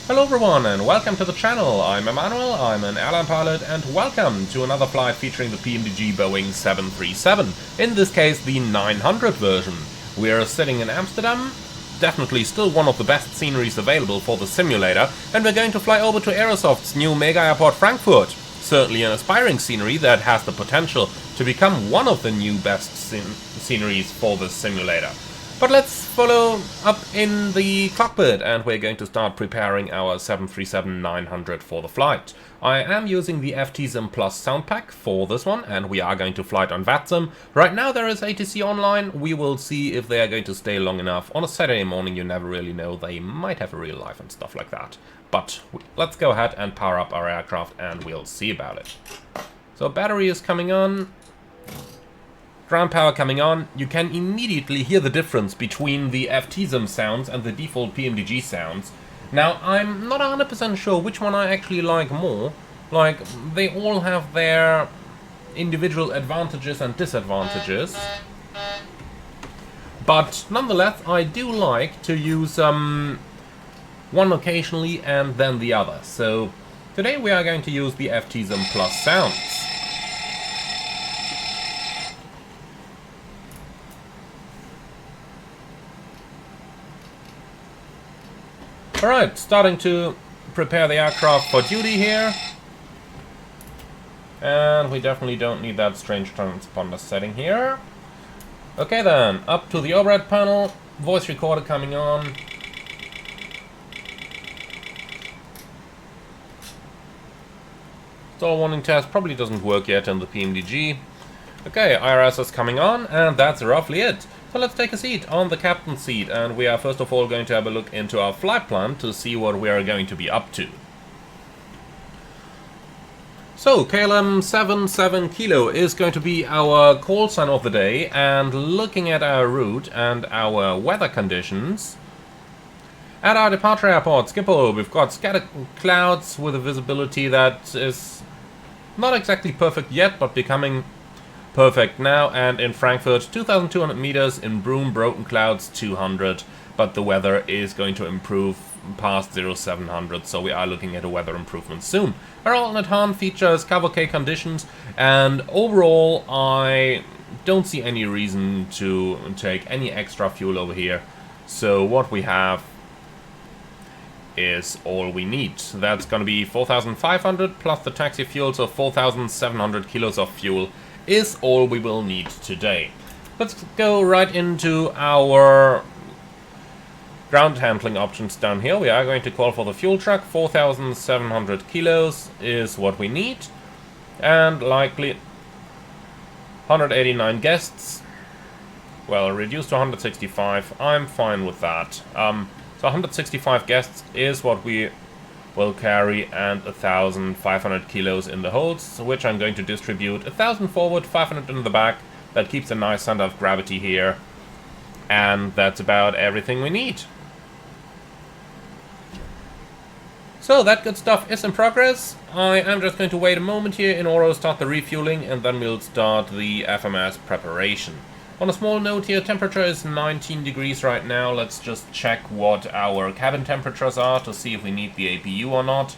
Hello everyone and welcome to the channel. I'm Emmanuel, I'm an airline pilot, and welcome to another flight featuring the PMDG Boeing 737, in this case the 900 version. We're sitting in Amsterdam, definitely still one of the best sceneries available for the simulator, and we're going to fly over to Aerosoft's new mega airport Frankfurt. Certainly an aspiring scenery that has the potential to become one of the new best sceneries for the simulator. But let's follow up in the cockpit, and we're going to start preparing our 737-900 for the flight. I am using the VATSIM Plus sound pack for this one, and we are going to fly it on VATSIM. Right now there is ATC online. We will see if they are going to stay long enough. On a Saturday morning you never really know, they might have a real life and stuff like that. But let's go ahead and power up our aircraft and we'll see about it. So battery is coming on. Ground power coming on. You can immediately hear the difference between the VATSIM sounds and the default PMDG sounds. Now, I'm not 100% sure which one I actually like more. Like, they all have their individual advantages and disadvantages. But nonetheless, I do like to use one occasionally and then the other. So today we are going to use the VATSIM Plus sounds. Alright, starting to prepare the aircraft for duty here. And we definitely don't need that strange transponder setting here. Okay then, up to the overhead panel, voice recorder coming on. Stall warning test probably doesn't work yet in the PMDG. Okay, IRS is coming on, and that's roughly it. So let's take a seat on the captain's seat, and we are first of all going to have a look into our flight plan to see what we are going to be up to. So KLM 77 Kilo is going to be our call sign of the day, and looking at our route and our weather conditions. At our departure airport, Schiphol, we've got scattered clouds with a visibility that is not exactly perfect yet, but becoming perfect now, and in Frankfurt 2,200 meters, in Broome broken clouds 200, but the weather is going to improve past 0700, so we are looking at a weather improvement soon. Our alternate HAN features cover K conditions, and overall I don't see any reason to take any extra fuel over here, so what we have is all we need. That's going to be 4,500 plus the taxi fuel, so 4,700 kilos of fuel is all we will need today. Let's go right into our ground handling options down here. We are going to call for the fuel truck. 4,700 kilos is what we need, and likely 189 guests. Well, reduced to 165. I'm fine with that. So 165 guests is what we will carry, and 1,500 kilos in the holds, which I'm going to distribute 1,000 forward, 500 in the back. That keeps a nice center of gravity here, and that's about everything we need. So that good stuff is in progress. I am just going to wait a moment here in order to start the refueling, and then we'll start the FMS preparation. On a small note here, temperature is 19 degrees right now. Let's just check what our cabin temperatures are to see if we need the APU or not.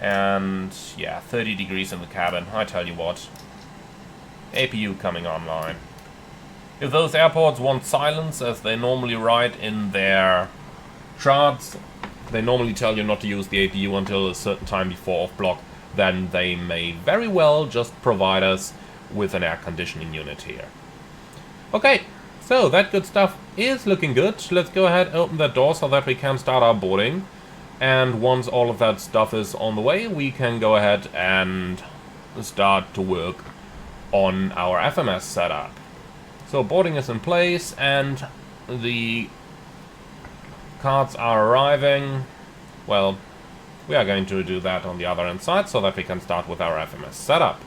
And yeah, 30 degrees in the cabin. I tell you what, APU coming online. If those airports want silence, as they normally write in their charts, they normally tell you not to use the APU until a certain time before off block, then they may very well just provide us with an air conditioning unit here. Okay, so that good stuff is looking good. Let's go ahead and open that door so that we can start our boarding. And once all of that stuff is on the way, we can go ahead and start to work on our FMS setup. So boarding is in place and the cards are arriving. Well, we are going to do that on the other end side so that we can start with our FMS setup.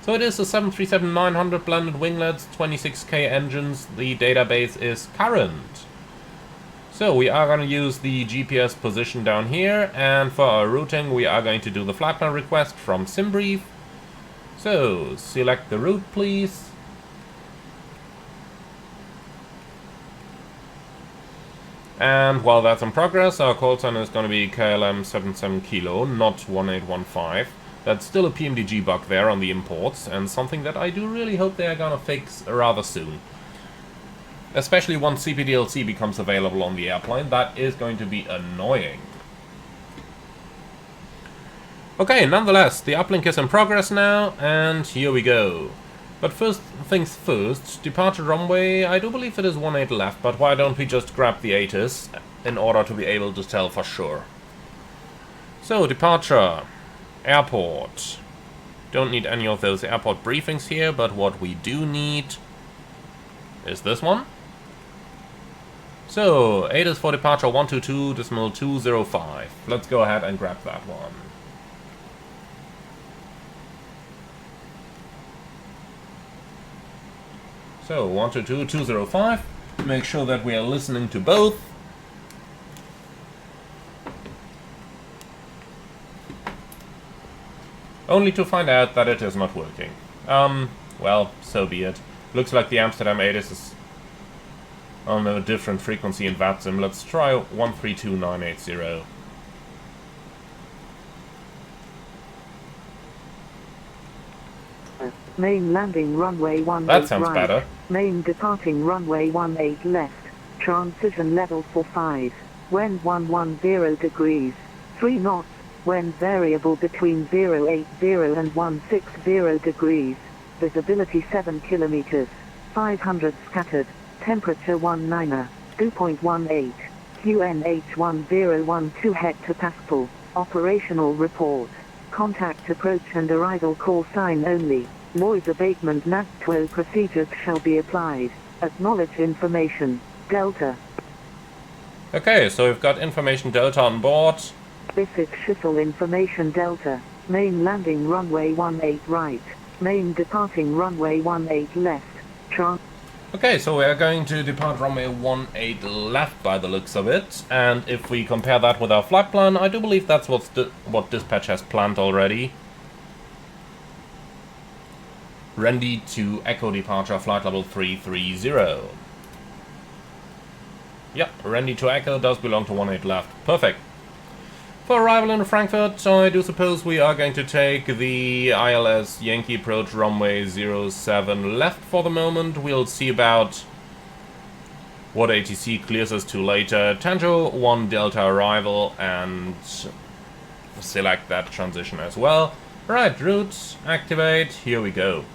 So it is a 737-900 blended winglets, 26K engines. The database is current. So we are going to use the GPS position down here, and for our routing we are going to do the flight plan request from SimBrief. So select the route please. And while that's in progress, our call sign is going to be KLM 77 Kilo, not 1815. That's still a PMDG bug there on the imports, and something that I do really hope they are going to fix rather soon. Especially once CPDLC becomes available on the airplane, that is going to be annoying. Okay, nonetheless, the uplink is in progress now, and here we go. But first things first, departure runway, I do believe it is 18 left, but why don't we just grab the ATIS in order to be able to tell for sure. So, departure, airport. Don't need any of those airport briefings here, but what we do need is this one. So, ATIS for departure 122.205. Let's go ahead and grab that one. So, 122.205. Make sure that we are listening to both. Only to find out that it is not working. Well, so be it. Looks like the Amsterdam ATIS is on a different frequency in VATSIM. Let's try 132980. Main landing runway 18 That sounds right. better. Main departing runway 18 left. Transition level 45. Wind 110 degrees. 3 knots. Wind variable between 080 and 160 degrees. Visibility 7 kilometers. 500 scattered. Temperature 19. 2.18. QNH 1012 hectopascal. Operational report. Contact approach and arrival call sign only. Noise abatement NACTWO procedures shall be applied. Acknowledge information. Delta. Okay, so we've got information Delta on board. Basic Schissel information Delta. Main landing runway 18 right. Main departing runway 18 left. Okay, so we are going to depart runway 18 left by the looks of it. And if we compare that with our flight plan, I do believe that's what dispatch has planned already. Ready to echo departure flight level 330. Yep, ready to echo does belong to 18 left. Perfect. For arrival in Frankfurt, I do suppose we are going to take the ILS Yankee approach runway 07 left for the moment. We'll see about what ATC clears us to later. Tango 1 Delta arrival and select that transition as well. Right, route, activate, here we go.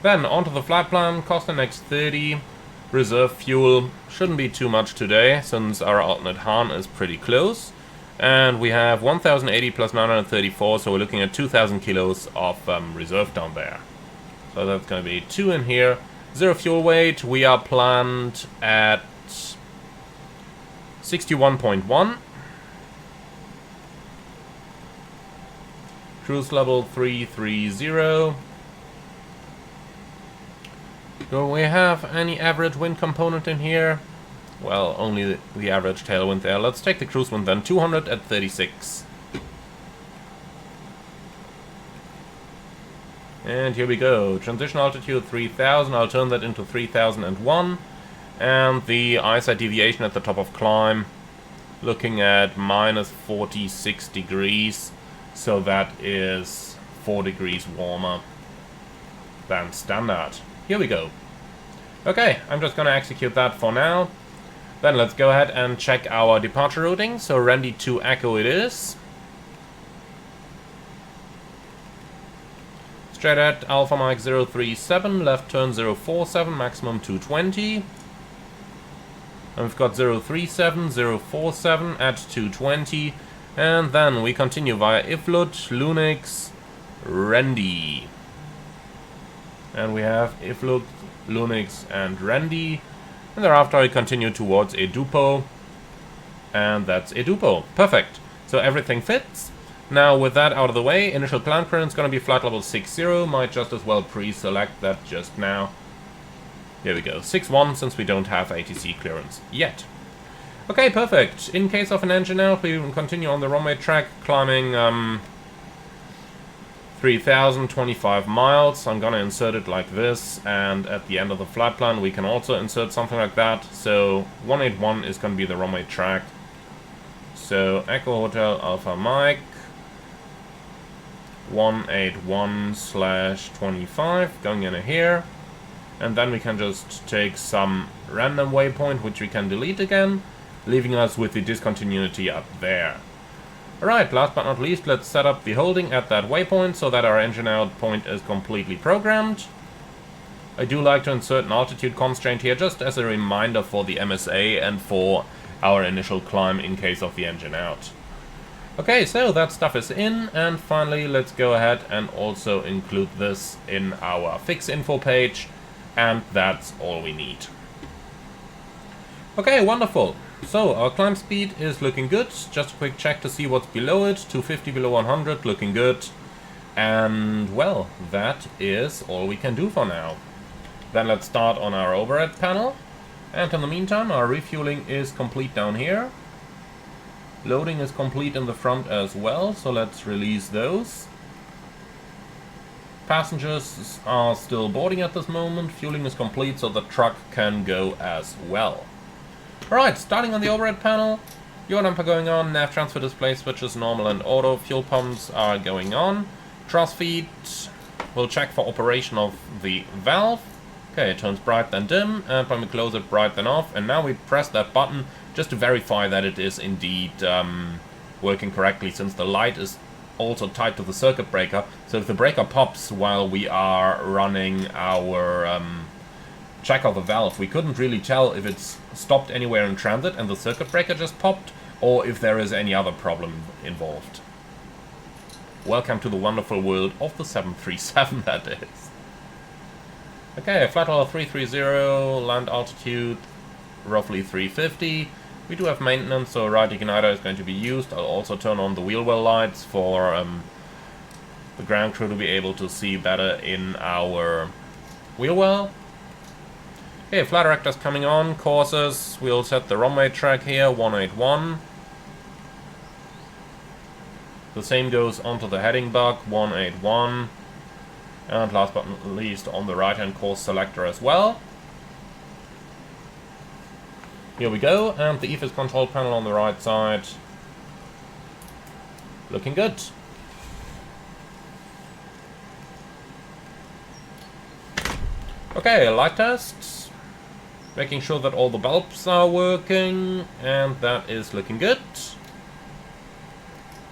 Then onto the flight plan, cost index 30, reserve fuel, shouldn't be too much today since our alternate Han is pretty close. And we have 1080 plus 934, so we're looking at 2000 kilos of reserve down there. So that's going to be 2 in here. Zero fuel weight, we are planned at 61.1. Cruise level 330. Do we have any average wind component in here? Well, only the average tailwind there. Let's take the cruise wind then. 200 at 36. And here we go. Transition altitude 3000. I'll turn that into 3001. And the eyesight deviation at the top of climb, looking at minus 46 degrees. So that is 4 degrees warmer than standard. Here we go. Okay, I'm just gonna execute that for now. Then let's go ahead and check our departure routing. So ready to echo it is. Straight at Alpha Mike 037, left turn 047, maximum 220. And we've got 037, 047 at 220. And then we continue via Iflut, Lunix, Randy. And we have Iflut, Lunix, and Randy. And thereafter I continue towards Edupo. And that's Edupo. Perfect. So everything fits. Now with that out of the way, initial climb clearance is going to be flight level 60. Might just as well pre-select that just now. Here we go. 6-1 since we don't have ATC clearance yet. Okay, perfect. In case of an engine out, we will continue on the runway track, climbing 3,025 miles. I'm gonna insert it like this, and at the end of the flight plan we can also insert something like that. So 181 is gonna be the runway track. So Echo Hotel Alpha Mike 181/25 going in here, and then we can just take some random waypoint which we can delete again, leaving us with the discontinuity up there. Alright, last but not least, let's set up the holding at that waypoint so that our engine out point is completely programmed. I do like to insert an altitude constraint here just as a reminder for the MSA and for our initial climb in case of the engine out. Okay, so that stuff is in, and finally let's go ahead and also include this in our fix info page, and that's all we need. Okay, wonderful. So our climb speed is looking good. Just a quick check to see what's below it. 250 below 100, looking good. And well, that is all we can do for now. Then let's start on our overhead panel. And in the meantime, our refueling is complete down here. Loading is complete in the front as well, so let's release those. Passengers are still boarding at this moment. Fueling is complete, so the truck can go as well. Alright, starting on the overhead panel, yaw damper going on, nav transfer display switches normal and auto, fuel pumps are going on. Thrust feed, we'll check for operation of the valve. Okay, it turns bright then dim, and when we close it, bright then off, and now we press that button just to verify that it is indeed working correctly, since the light is also tied to the circuit breaker. So if the breaker pops while we are running our check of the valve, we couldn't really tell if it's stopped anywhere in transit and the circuit breaker just popped, or if there is any other problem involved. Welcome to the wonderful world of the 737, that is. Okay, flight level 330, land altitude roughly 350. We do have maintenance, so right igniter is going to be used. I'll also turn on the wheel well lights for the ground crew to be able to see better in our wheel well. Okay, flight director's coming on, courses, we'll set the runway track here, 181. The same goes onto the heading buck, 181. And last but not least, on the right hand course selector as well. Here we go, and the EFIS control panel on the right side. Looking good. Okay, light tests. Making sure that all the bulbs are working, and that is looking good.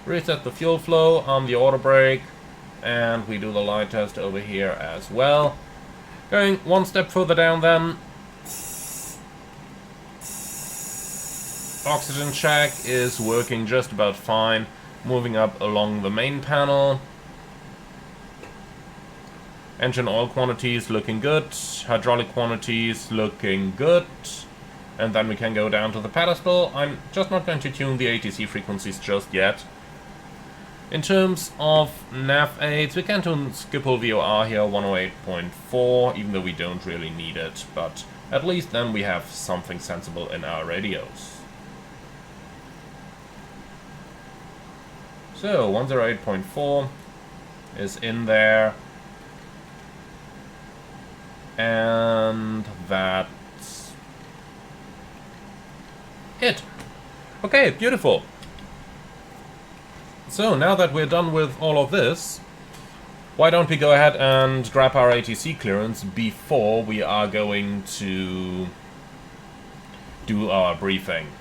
Reset the fuel flow on the auto brake, and we do the light test over here as well. Going one step further down then. Oxygen check is working just about fine. Moving up along the main panel. Engine oil quantities looking good, hydraulic quantities looking good, and then we can go down to the pedestal. I'm just not going to tune the ATC frequencies just yet. In terms of nav aids, we can tune Schiphol VOR here, 108.4, even though we don't really need it, but at least then we have something sensible in our radios. So 108.4 is in there. And that's it. Okay, beautiful. So now that we're done with all of this, why don't we go ahead and grab our ATC clearance before we are going to do our briefing.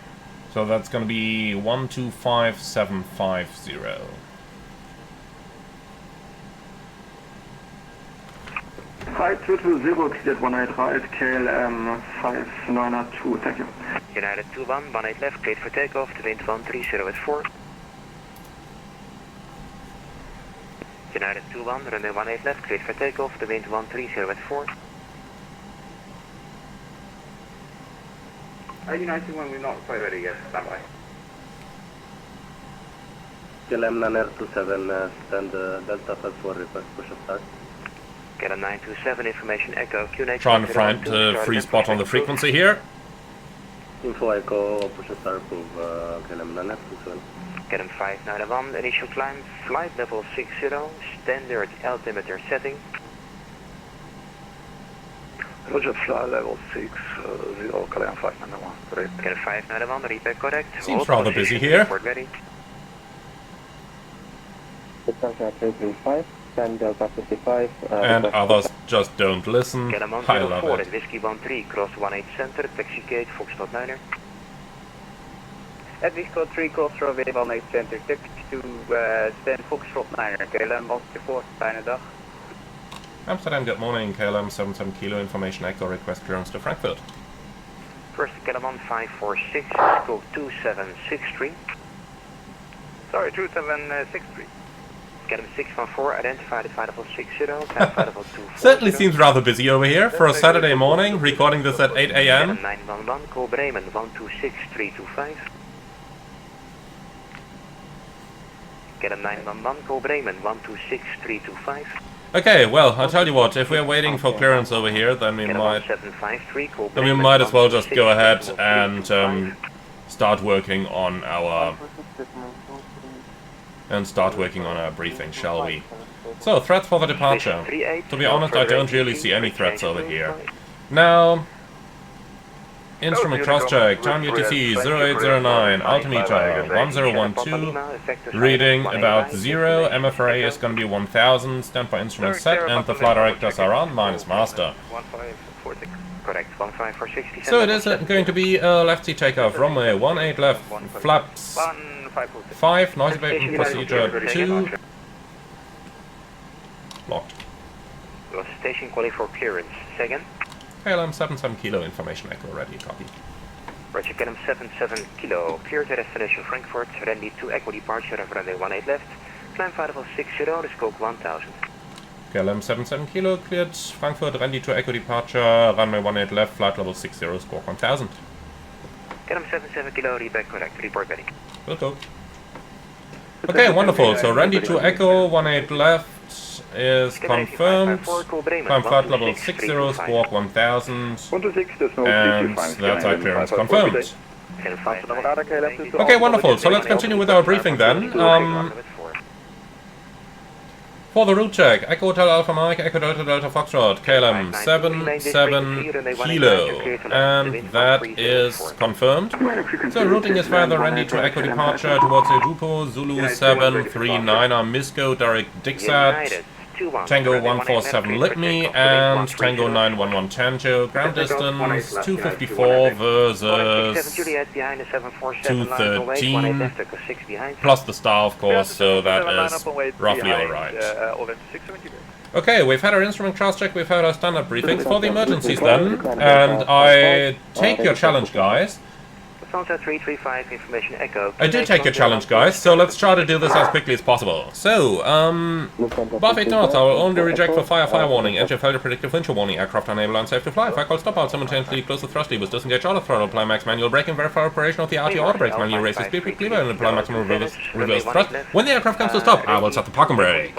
So that's going to be 125750. Flight 220, cleared 180 right, KLM 5902, thank you. United 21, 18 left, cleared for takeoff, to wind 130 at 4. United 21, runway 18 left, cleared for takeoff, to wind 130 at 4. United 1, we're not quite ready yet, stand by. KLM 927, stand Delta 54, request push and start. KLM 927, information echo, QNH. Trying to find a free spot on the frequency here. Info echo, push and start, prove KLM 927. KLM 591, initial climb, flight level 60, standard altimeter setting. Roger, flight level 60, KLM 591. KLM 591, repeat correct. Seems Hold rather position, busy here. report ready. Lufthansa 335, San Delta 55. And others just don't listen. KLM I love 104 it. at Whiskey 13, cross 18 center, taxi gate, Foxtrot 9er. At Whiskey 3, cross runway 18 center, taxi to stand Foxtrot 9er, KLM 104, fijne dag. Amsterdam, good morning. KLM 77 Kilo, information echo, request clearance to Frankfurt. First KLM 1546, go 2763. Sorry, 2763. KLM 614, identify the flight level 60, climb flight level 240. Certainly seems rather busy over here for a Saturday morning, recording this at 8 AM. KLM 911, call Bremen 126325. KLM 911, call Bremen 126325. Okay, well, I'll tell you what, if we're waiting for clearance over here, then we KLM might 1753, call then we Bremen might as well just go ahead 126325. and start working on our briefing, shall we? So, threats for the departure. To be honest, I don't really see any threats over here. Now, instrument cross-check, time UTC 0809, altimeter 1012, reading about 0, MFRA is going to be 1000, standby instrument set, and the flight directors are on, minus master. 1546. Correct, 15460. So it is going to be a left seat takeoff, runway 18 left, flaps 5, noise abatement procedure 2, locked. Station calling for clearance. Second. KLM 77 Kilo, information echo ready, copy. Roger, KLM 77 Kilo, clear to destination Frankfurt, Randy 2 Echo departure of runway 18 left, climb flight level 60, the scope 1000. KLM 77 Kilo, cleared Frankfurt, Randy 2 Echo departure, runway 18 left, flight level 60, score 1000. KLM 77 Kilo, reback correct, report ready. Will go. Okay, wonderful, so Randy 2 Echo, 18 left is confirmed, climb flight level 60, squawk 1000, and that's our clearance confirmed. Okay, wonderful, so let's continue with our briefing then. For the route check, Echo Hotel Alpha Mike, Echo Delta Delta Foxtrot, KLM 77 Kilo, and that is confirmed. So routing is via the Randy to Echo departure towards Edupo, Zulu 739 Misco, direct Dixat, Tango 147 Litme, and Tango 911 Tango, ground distance 254 versus 213, plus the star of course, so that is roughly alright. Okay, we've had our instrument cross check, we've had our standard briefings for the emergencies then, and I take your challenge guys. Delta 335 information echo. I do take your challenge, guys, so let's try to do this as quickly as possible. So, above 8 knots, I will only reject for fire warning, engine failure predictive winch warning, aircraft unable and safe to fly. If I call stop, I'll simultaneously close the thrust levers, disengage auto throttle, apply max manual braking, verify operation of the RT auto brakes, manual race the speed brake lever, and apply maximum reverse thrust. When the aircraft comes to stop, I will set the parking brake.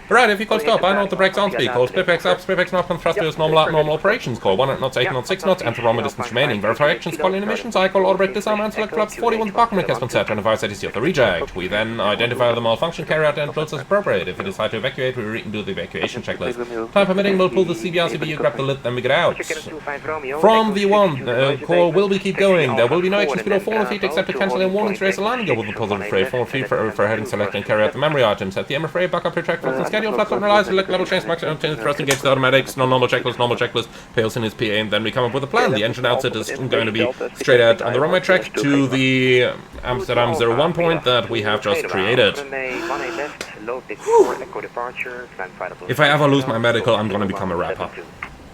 Right, if you call stop, I know the brakes on speed, call split brakes up, split brakes not, and thrust levers normal operations, call 1 knots, 8 knots, 6 knots, and the runway distance remaining. Verify actions, call in emissions, I call auto brake disarm and select flaps 41 the parking brake has been set and advise ATC of the reject. We then identify the malfunction, carry out and close as appropriate. If we decide to evacuate, we redo the evacuation checklist. Time permitting, we'll pull the CBRCB, grab the lid, then we get out. From V1, call will we keep going? There will be no actions below 4 feet except to cancel and warnings, raise a landing gear with the positive freight, 4 feet for heading select and carry out the memory items. At the MFRA, backup retract flaps and schedule, flaps on relies, select level change, maximum thrust, engage the automatics, normal checklist, pails in his PA, and then we come up with a plan. The engine outset is going to be straight out on the runway track to the Amsterdam 01 point that we have just created. If I ever lose my medical, I'm going to become a rapper.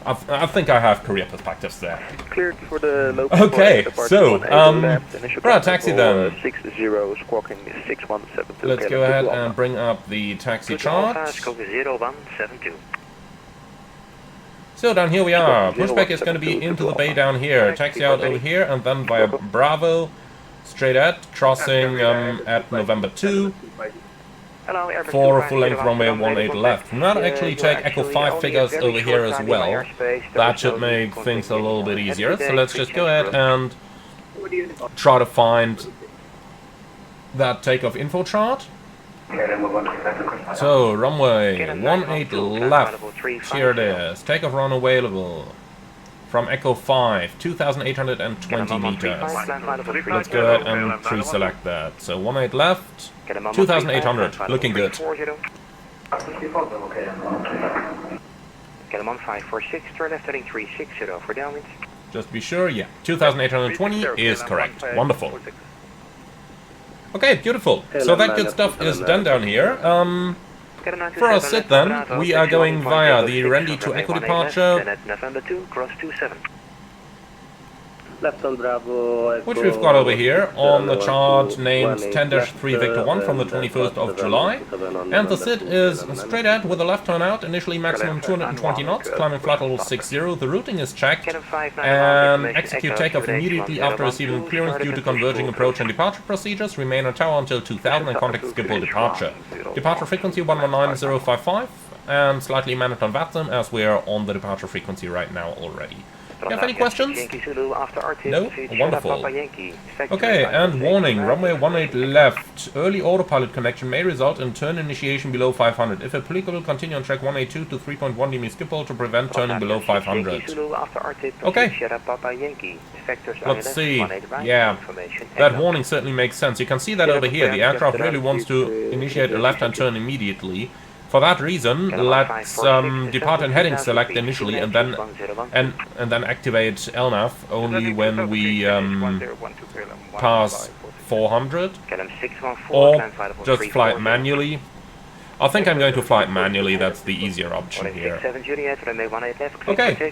I think I have career perspectives there. Cleared for the local. Okay, so, for our taxi then. 60 squawking 6172. Let's go ahead and bring up the taxi chart. So down here we are. Pushback is going to be into the bay down here. Taxi out over here and then via Bravo, straight at, crossing at November 2. For a full-length runway 18 left. We'll not actually take Echo 5 figures over here as well. That should make things a little bit easier. So let's just go ahead and try to find that takeoff info chart. So, runway 18 left, here it is, takeoff run available. From Echo 5, 2,820 meters. Let's go ahead and pre-select that. So 18 left, 2,800, looking good. KLM 546, turn left heading 360 for downwind. Just be sure, yeah, 2,820 is correct. Wonderful. Okay, beautiful. So that good stuff is done down here. For our sit then, we are going via the Randy to Echo departure, Left on Bravo. which we've got over here on the chart named 10-3 Victor 1 from the 21st of July. And the sit is straight ahead with a left turn out, initially maximum 220 knots, climbing flat level 60. The routing is checked, and execute takeoff immediately after receiving clearance due to converging approach and departure procedures. Remain on tower until 2000 and contact Schiphol departure. Departure frequency 119055, and slightly managed on VATSIM as we are on the departure frequency right now already. You have any questions? No? Wonderful. Okay, and warning, runway 18 left. Early autopilot connection may result in turn initiation below 500. If applicable, continue on track 182 to 3.1 dB Schiphol to prevent turning below 500. Okay. Let's see. Yeah, that warning certainly makes sense. You can see that over here. The aircraft really wants to initiate a left-hand turn immediately. For that reason, let's depart and heading select initially, and then activate LNAV only when we pass 400, or just fly it manually. I think I'm going to fly it manually. That's the easier option here. Okay.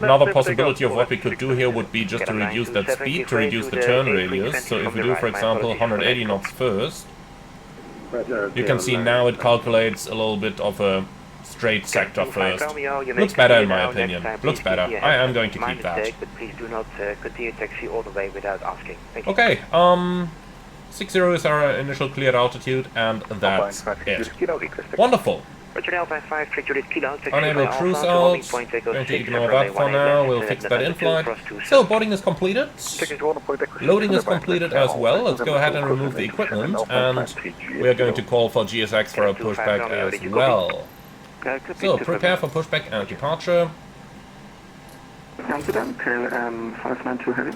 Another possibility of what we could do here would be just to reduce that speed, to reduce the turn radius. So if we do, for example, 180 knots first. You can see now it calculates a little bit of a straight sector first. Looks better in my opinion. Looks better. I am going to keep that. Okay, 60 is our initial cleared altitude, and that's it. Wonderful. Unable cruise out. Going to ignore that for now. We'll fix that in flight. So boarding is completed. Loading is completed as well. Let's go ahead and remove the equipment, and we are going to call for GSX for a pushback as well. So prepare for pushback and departure. Amsterdam, KLM 592 heavy.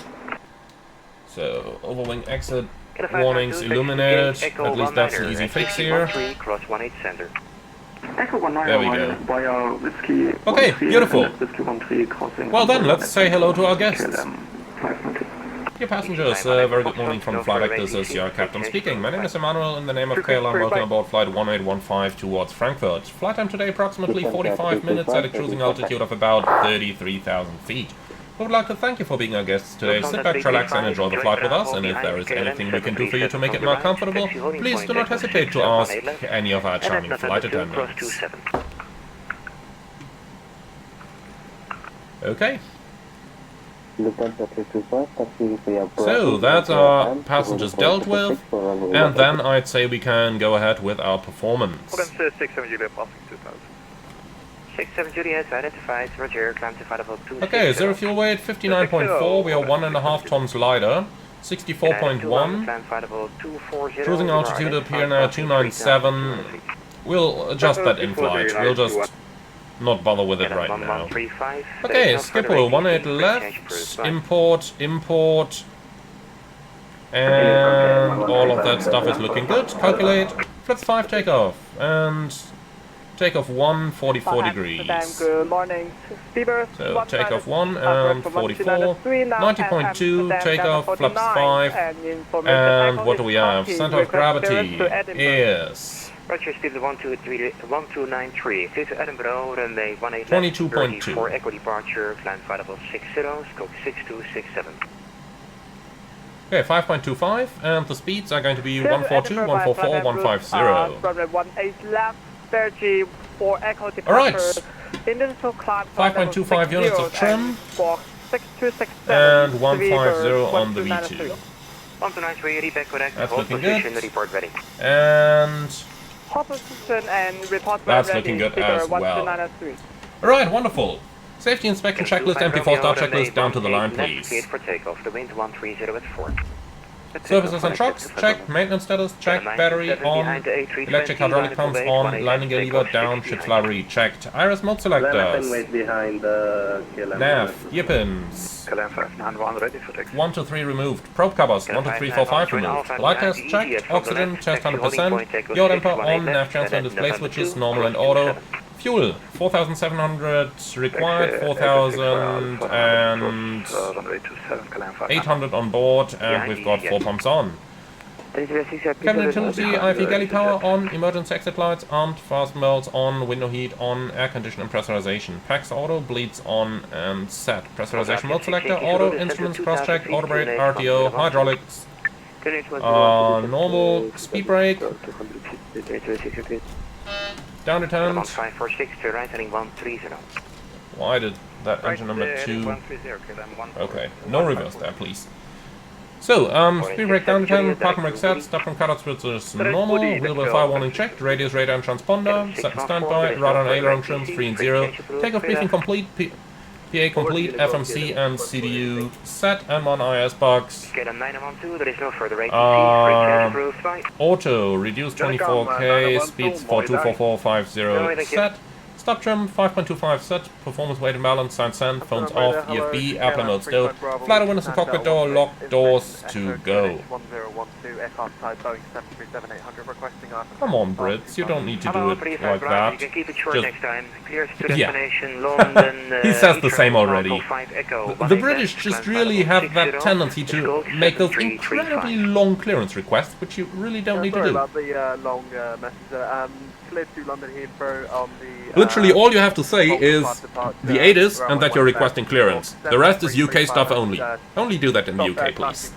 So overwing exit warnings illuminated. At least that's an easy fix here. There we go. Okay, beautiful. Well then, let's say hello to our guests. Dear passengers, very good morning from Flyback. This is your captain speaking. My name is Emmanuel. In the name of KLM, welcome aboard flight 1815 towards Frankfurt. Flight time today approximately 45 minutes at a cruising altitude of about 33,000 feet. We would like to thank you for being our guests today. Sit back, relax and enjoy the flight with us, and if there is anything we can do for you to make it more comfortable, please do not hesitate to ask any of our charming flight attendants. Okay. So that's our passengers dealt with, and then I'd say we can go ahead with our performance. 67 Juliet identified, Roger, climb to flight level 2. Okay, zero fuel weight 59.4, we are 1.5 tons lighter, 64.1. Cruising altitude up here now 297. We'll adjust that in flight. We'll just not bother with it right now. Okay, Schiphol 18 left, import, and all of that stuff is looking good. Calculate, flips 5 takeoff, and takeoff 1, 44 degrees. Good morning. So takeoff 1 and 44, 90.2, takeoff, flaps 5, and what do we have? Center of gravity is Roger, speed 1293, clear to Edinburgh, runway 22.2 for echo departure, climb flight level 60, scope 6267. Okay, 5.25, and the speeds are going to be 142, 144, 150. Runway 18 left, 30 for echo departure. Alright. 5.25 units of trim, and 150 on the V2. 1293, repack correct, That's hold looking position, good. report ready. And hold position and report that's ready, looking good as well. 1293. Alright, wonderful. Safety inspection checklist, MP4 start checklist, down to the line, please. Cleared for takeoff, the wind 130 at 4. Services and shocks, check. Maintenance status, check. Battery on. Electric hydraulic pumps on. Landing gear lever down. Ship's library checked. Iris mode selectors. Wait behind KLM. Nav, gear pins. KLM 591 ready for takeoff. 1 to 3 removed. Probe covers 1 to 3 4 5 removed. Light test checked. Oxygen test 100%. Yaw damper on. Nav transfer and display switches normal and auto. Fuel 4,700 required. 4,800 on board, and we've got 4 pumps on. Cabin utility, IFE galley power on, emergency exit lights on, fast belts on, window heat on, air condition and pressurization. Packs auto, bleeds on and set. Pressurization mode selector, auto, instruments cross-check, auto brake, RTO, hydraulics, normal, speed brake, down to turn. 546 to right heading 130. Why did that engine number 2? Okay, no reverse there, please. So, speed brake down to 10, parking brake set, stop from cutout switches normal, wheel well fire warning checked, radius radar and transponder, set and standby, radar and aileron trims 3 and 0, takeoff briefing complete, PA complete, FMC and CDU set, and 1 IS box. Auto, reduce 24k, speeds for 24450 set. Stop trim 5.25 set, performance weight and balance, sign send, phones off, EFB, airplane mode stowed, flight windows and cockpit door, locked doors to go. Come on Brits, you don't need to do it like that. You can keep it short next time. Clear to destination, Yeah. London. He says the same already. The British just really have that tendency to make those incredibly long clearance requests, which you really don't need to do. About the long message. Clear to London Heathrow on the. Literally all you have to say is the ATIS and that you're requesting clearance. The rest is UK stuff only. Only do that in the UK, please.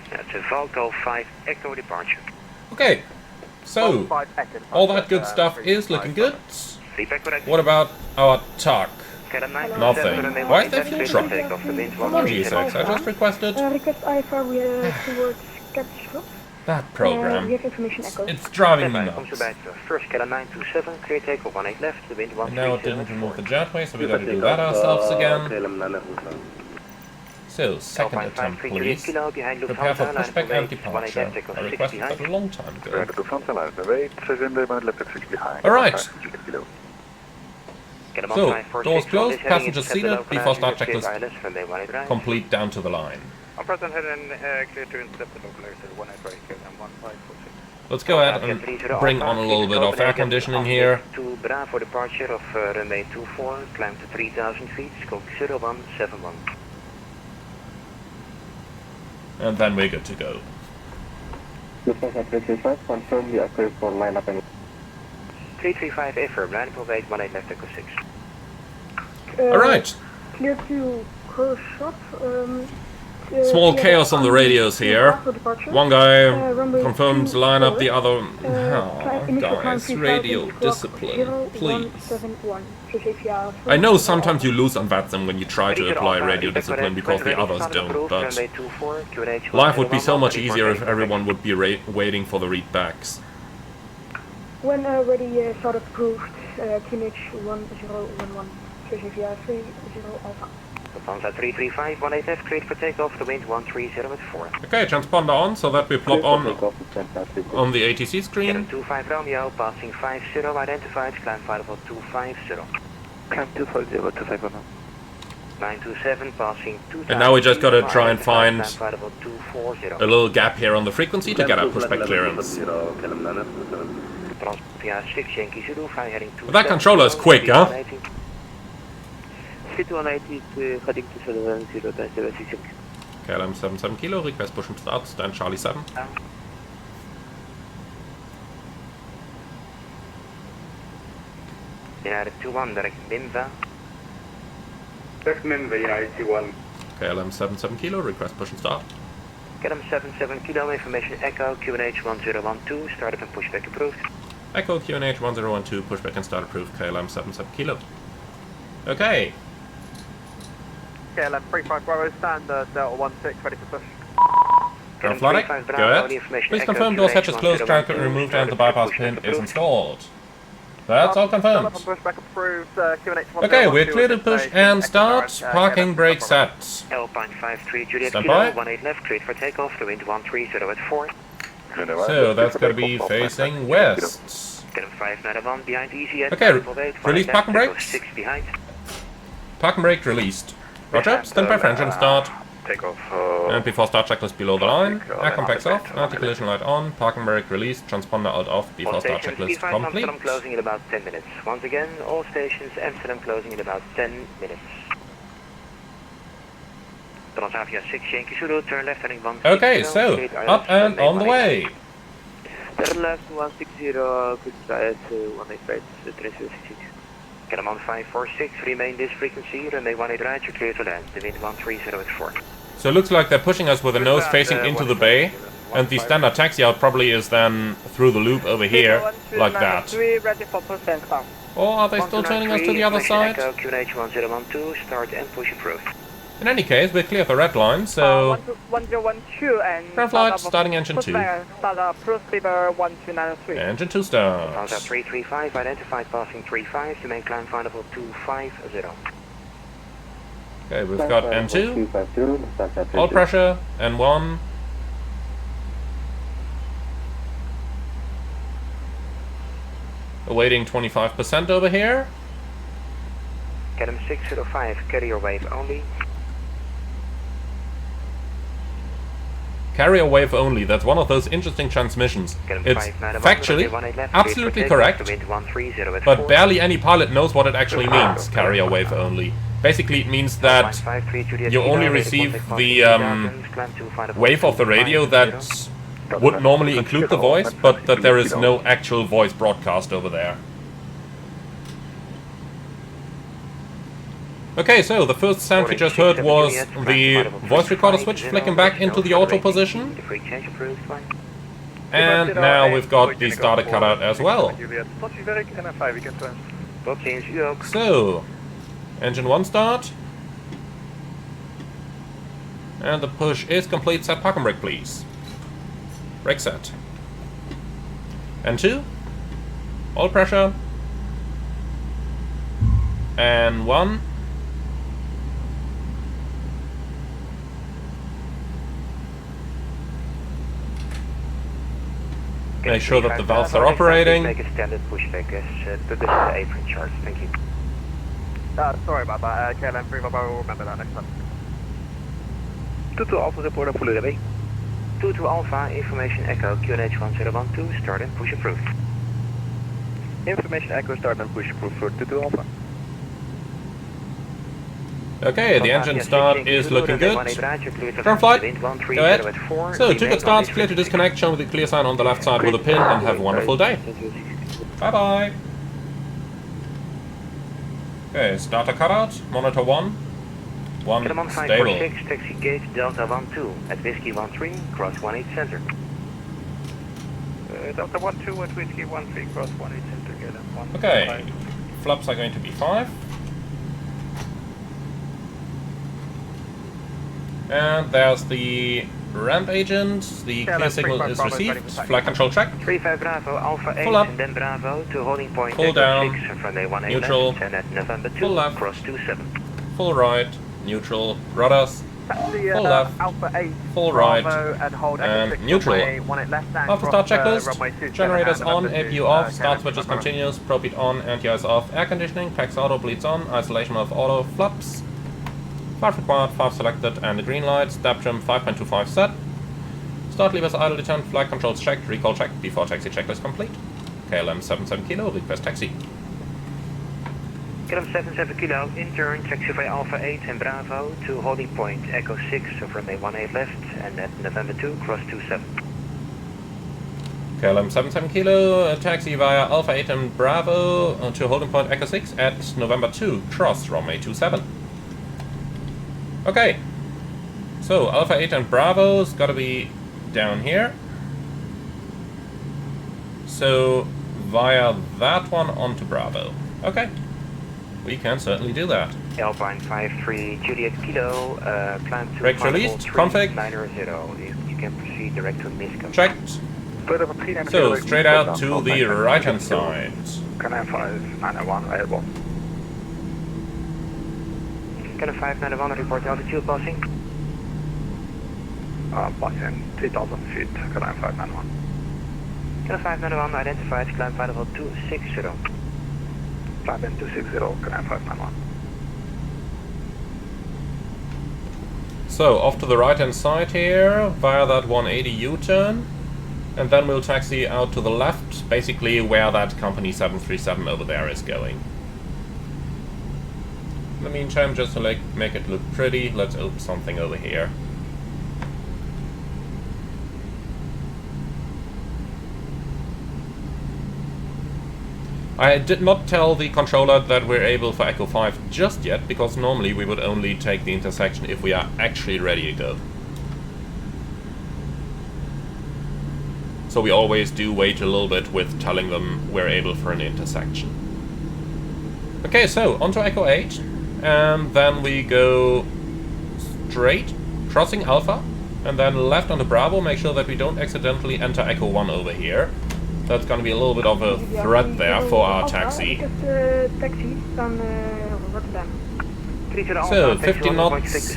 That's a Volco 5 Echo departure. Okay, so all that good stuff is looking good. What about our TAC? Nothing. Why is there fuel truck? Come on, GSX, I just requested Request IFR, we are towards Catch. that program. We have information echo. It's driving me nuts. First KLM 927, clear takeoff 18 left, the wind 130. And now it didn't remove the jetway, so we gotta do that ourselves again. So, second attempt, please. Prepare for pushback and departure. I requested that a long time ago. Alright. So, doors closed, passengers seated, before start checklist complete down to the line. Present heading clear to intercept the local air 183 KLM 1546. Let's go ahead and bring on a little bit of air conditioning here. To Bravo departure of runway 24, climb to 3000 feet, scope 0171. And then we're good to go. Confirm the clear for lineup and 335 affirm, line up 18 left echo 6. Alright. Clear to Corsair. Small chaos on the radios here. One guy confirms lineup, the other... Oh, guys, radio discipline, please. I know sometimes you lose on VATSIM when you try to apply radio discipline because the others don't, but life would be so much easier if everyone would be waiting for the readbacks. When ready, start approved, QNH 1011, 30 Alpha. Lufthansa 335, 18 left, cleared for takeoff, the wind 130 at 4. Okay, transponder on, so that we plop on the ATC screen. 25 Romeo, passing 50, identified, climb flight level 250. Climb 250, 251. 927, passing 2000. And now we just gotta try and find flight level 240. a little gap here on the frequency to get our pushback clearance. But that controller is quick, huh? KLM 77 kilo, request push and start, stand Charlie 7. United 21, direct Minva. Direct Minva, United 21. KLM 77 kilo, request push and start. KLM 77 kilo, information Echo, QNH 1012, startup and pushback approved. Echo QNH 1012, pushback and start approved, KLM 77 kilo. Okay. KLM 35 Bravo, stand Delta 16, ready for push. Airflotic, go ahead. Please confirm doors hatches closed, transfer removed and the bypass pin is installed. That's all confirmed. Pushback approved. QNH Okay, we're clear to push and start. Parking brake set. Alpine 53 Juliet Stand Kilo, by. 18 left, cleared for takeoff, the wind 130 at 4. So that's going to be facing west. KLM 591 behind easy at Okay, 508, release left, parking Echo brakes. 6 behind. Parking brake released. Roger, stand by for engine start. Takeoff. And before start checklist below the line. Air compacts off, anti-collision light on, parking brake released, transponder alt off before All start stations, checklist P5 complete. Amsterdam closing in about 10 minutes. Once again, all stations Amsterdam closing in about 10 minutes. Transavia 6 Yankee Zulu, turn left heading 1. Okay, so, up and on the way. Turn left 160, good side 185, 366. KLM 546, remain this frequency, runway 18 right, you're clear to land, the wind 130 at 4. So it looks like they're pushing us with the nose facing into the bay, and the standard taxi out probably is then through the loop over here, like that. Ready for push and start. Or are they still turning us to the other side? Echo, QNH 1012, start and push approved. In any case, we're clear of the red line, so 1012 and ground flight, starting engine 2. Start approach speeder 1293. Engine 2 Transat starts. 335, identified passing 35, the main climb findable 250. Okay, we've got N2, all pressure, N1. Awaiting 25% over here. KLM 605, carrier wave only. Carrier wave only, that's one of those interesting transmissions. It's factually absolutely correct, but barely any pilot knows what it actually means, carrier wave only. Basically it means that you only receive the wave of the radio that would normally include the voice, but that there is no actual voice broadcast over there. Okay, so the first sound we just heard was the voice recorder switch flicking back into the auto position. And now we've got the starter cutout as well. So, engine 1 start. And the push is complete. Set parking brake, please. Brake set. And 2. All pressure. And 1. Make sure that the valves are operating. Make a standard pushback as per the apron chart. Thank you. Sorry about that, KLM 355, we'll remember that next time. 22 Alpha report fully ready. 22 Alpha, information echo, QNH 1012, start and push approved. Information echo, start and push approved for 22 Alpha. Okay, the engine start is looking good. Ground flight, go ahead. So, 2 good starts, clear to disconnect, show me the clear sign on the left side with a pin, and have a wonderful day. Bye-bye. Okay, starter cutout, monitor 1. 1 KLM stable. 546, taxi gate Delta 12, at Whiskey 13, cross 18 center. Delta 12 at Whiskey 13, cross 18 center, KLM 1. Okay, flaps are going to be 5. And there's the ramp agent, the clear signal is received, flight control check, 35 Bravo, Alpha 8, full up, and then Bravo to holding point full Echo down, 6, runway 18 neutral, left, and at November 2, full left, cross 27. full right, neutral, rudders, full left, Alpha 8, full right, and hold and neutral. After start checklist, runway 27 generators and on, November 2, APU off, start KLM switches 355. continuous, probeat on, anti-ice off, air conditioning, PAX auto, bleeds on, isolation of auto, flaps, 5 required, 5 selected, and the green light, step trim 5.25 set. Start levers idle detent, flight controls checked, recall checked, before taxi checklist complete. KLM 77 kilo, request taxi. KLM 77 kilo, in turn, taxify Alpha 8 and Bravo to holding point Echo 6 of runway 18 left, and at November 2, cross 27. KLM 77 kilo, taxi via Alpha 8 and Bravo to holding point Echo 6 at November 2, cross runway 27. Okay, so Alpha 8 and Bravo's gotta be down here. So via that one onto Bravo. Okay, we can certainly do that. Alpine 53 Juliet Kilo, climb to Brakes released, config. 990. You can proceed direct to Miscom. Checked. So straight out to the right hand side. KLM 591 available. KLM 591, report altitude passing. Passing 3000 feet, KLM 591. KLM 591, identified, climb flight level 260. Climb in 260, KLM 591. So, off to the right hand side here, via that 180 U-turn. And then we'll taxi out to the left, basically where that company 737 over there is going. In the meantime, just to make it look pretty, let's open something over here. I did not tell the controller that we're able for Echo 5 just yet, because normally we would only take the intersection if we are actually ready to go. So we always do wait a little bit with telling them we're able for an intersection. Okay, so onto Echo 8, and then we go straight, crossing Alpha, and then left onto Bravo, make sure that we don't accidentally enter Echo 1 over here. That's going to be a little bit of a threat there for our taxi. Taxi van Rotterdam. So, 50 knots.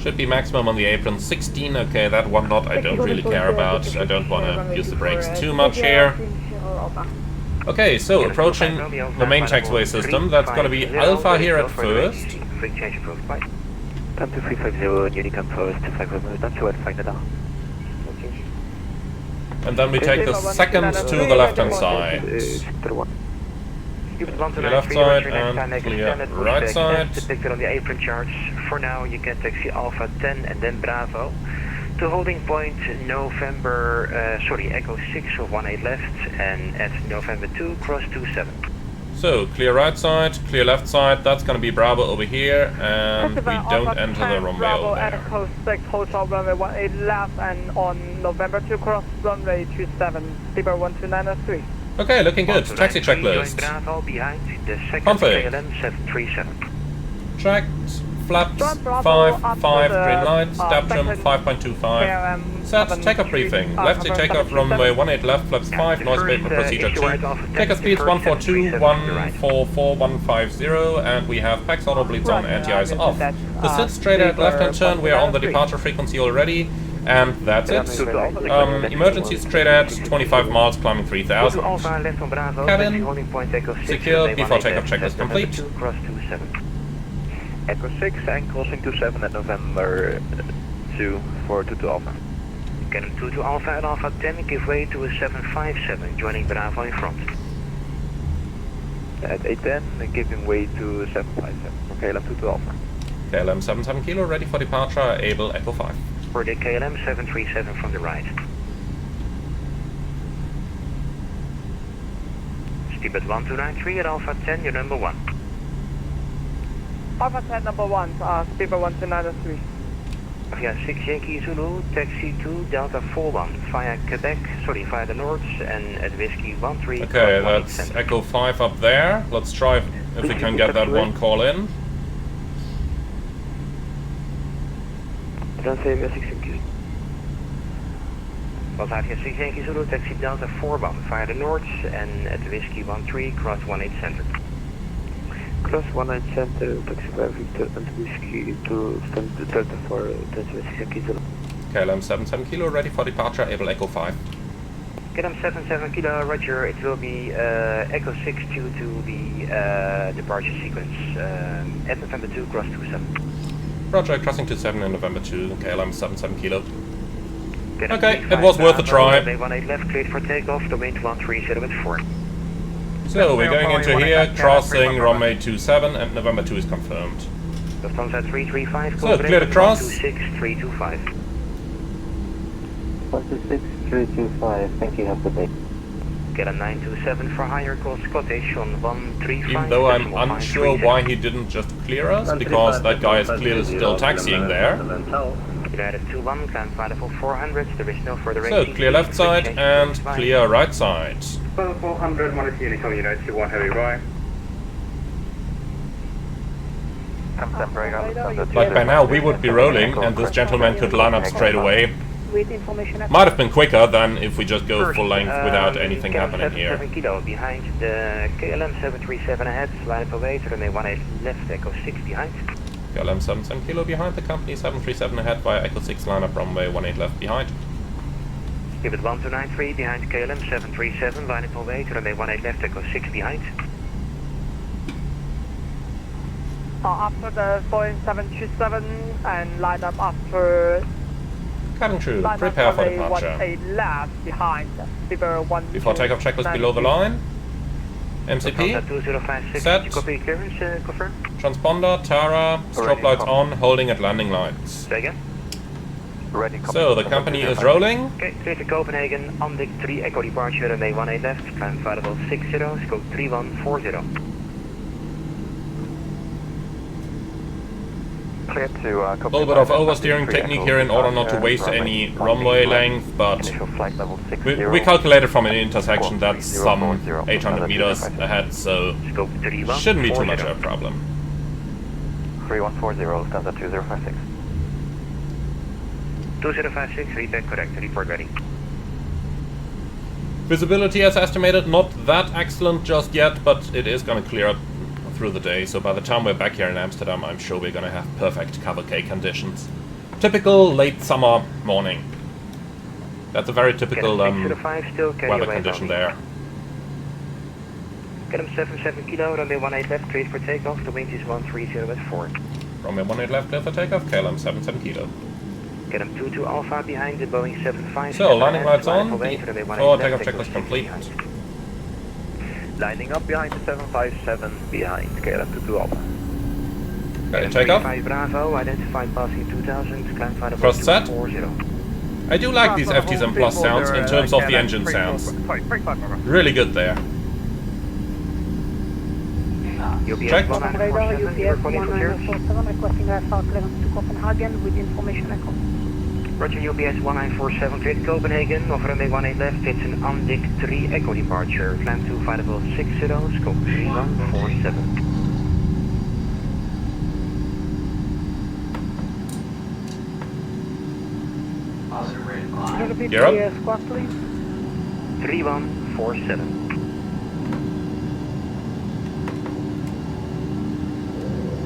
Should be maximum on the apron. 16, okay, that 1 knot I don't really care about. I don't want to use the brakes too much here. Okay, so approaching the main taxiway system. That's going to be Alpha here at first. 2350, Honeycomb first, 5 not sure, find it out. And then we take the second to the left-hand side. Clear left side and clear right side. Depicted on the apron charts. For now, you can taxi Alpha 10 and then Bravo to holding point November, Echo 6 or 18 left, and at November 2, cross 27. So, clear right side, clear left side, that's going to be Bravo over here, and we don't enter the runway over there. Echo 6, hotel runway 18 left, and on November 2, cross runway 27, Speedbird 12903. Okay, looking good. Taxi checklist. Config. Tracked, flaps, 5, green light, step trim 5.25. Set, takeoff briefing. Left seat takeoff, runway 18 left, flaps 5, noise abatement procedure 2. Takeoff speeds 142, 144, 150, and we have pack throttle bleeds on, anti-ice off. The sit straight at left-hand turn, we are on the departure frequency already. And that's it. Emergency straight at 25 miles, climbing 3000. Cabin secure before takeoff checklist complete. Echo 6 and crossing 27 at November 2 for 22 Alpha. Canon 22 Alpha at Alpha 10, give way to a 757, joining Bravo in front. At 810, giving way to 757 for KLM 22 Alpha. KLM 77 kilo, ready for departure, able Echo 5. For the KLM 737 from the right. Speedbird 1293 at Alpha 10, your number 1. Alpha 10 number 1, Speedbird 12903. Via 6 Yankee Zulu, taxi to Delta 41 via Quebec, via the north, and at Whiskey 13. Okay, that's Echo 5 up there. Let's try if we can get that one call in. Dan via 6 Yankee. Well, via 6 Yankee Zulu, taxi Delta 41 via the north, and at Whiskey 13, cross 18 center. Cross 18 center, taxi via Victor and Whiskey to stand Delta for 6 Yankee Zulu. KLM 77 kilo, ready for departure, able Echo 5. KLM 77 kilo, roger, it will be Echo 6 due to the departure sequence at November 2, cross 27. Roger, crossing 27 in November 2, KLM 77 kilo. Okay, it was worth a try. Runway 18 left, cleared for takeoff, the wind 130 at 4. So, we're going into here, crossing runway 27, and November 2 is confirmed. Lufthansa 335, so, clear to cross. 126,325. 126,325, thank you, have a good day. KLM 927 for higher cost Scottish on 135. Even though I'm unsure why he didn't just clear us, because that guy is clearly still taxiing there. United 21, climb flight level 400, there is no further So, clear left side and clear right side. 400, Monaco Unicom, United 21, heavy right. Like by now we would be rolling and this gentleman could line up straight away. with information. Might have been quicker than if we just go First, full length without anything KLM happening here. 7 kilo behind the KLM 737 ahead, line up away, runway 18 left, Echo 6 behind. KLM 77 kilo behind the company 737 ahead via Echo 6 line up runway 18 left behind. Give it 1293 behind KLM 737, line up away, runway 18 left, Echo 6 behind. After the Boeing 737 and line up after Cabin crew, line prepare up for runway departure. 18 left behind. Before takeoff checklist below the line. MCP, Lufthansa 2056, set. you copy clearance, confirm. transponder, Tara, strobe lights on, holding at landing lights. Say again. So the company is rolling. Okay, clear to Copenhagen, on deck 3 Echo departure, runway 18 left, climb flight level 60, scope 3140. Clear to A little bit of oversteering technique here in order not to waste any runway length, but initial flight level 60. we calculated from an intersection that's some 800 meters ahead, so Scope 3140. shouldn't be too much of a problem. 3140, Lufthansa 2056. 2056, read back correct, report ready. Visibility as estimated, not that excellent just yet, but it is going to clear up through the day, so by the time we're back here in Amsterdam, I'm sure we're going to have perfect cover K conditions. Typical late summer morning. That's a very typical weather condition there. KLM 77 kilo, runway 18 left, cleared for takeoff, the wind is 130 at 4. Runway 18 left, clear for takeoff, KLM 77 kilo. KLM 22 Alpha behind the Boeing 757. So, landing lights on, for takeoff checklist complete. Lining up behind the 757, behind KLM 22 Alpha. Ready, takeoff. 5 Bravo, identified passing 2000, climb flight level Thrust set. 240. I do like these FTSM Plus sounds in terms of the engine sounds. Really good there. Check. Radar, UPS 1947, requesting Alpha clearance to Copenhagen with information echo. Roger, UPS 1947, clear to Copenhagen, off runway 18 left, it's an on deck 3 Echo departure, climb to flight level 60, scope 3147. Can you repeat You're the up. squawk, please? 3147.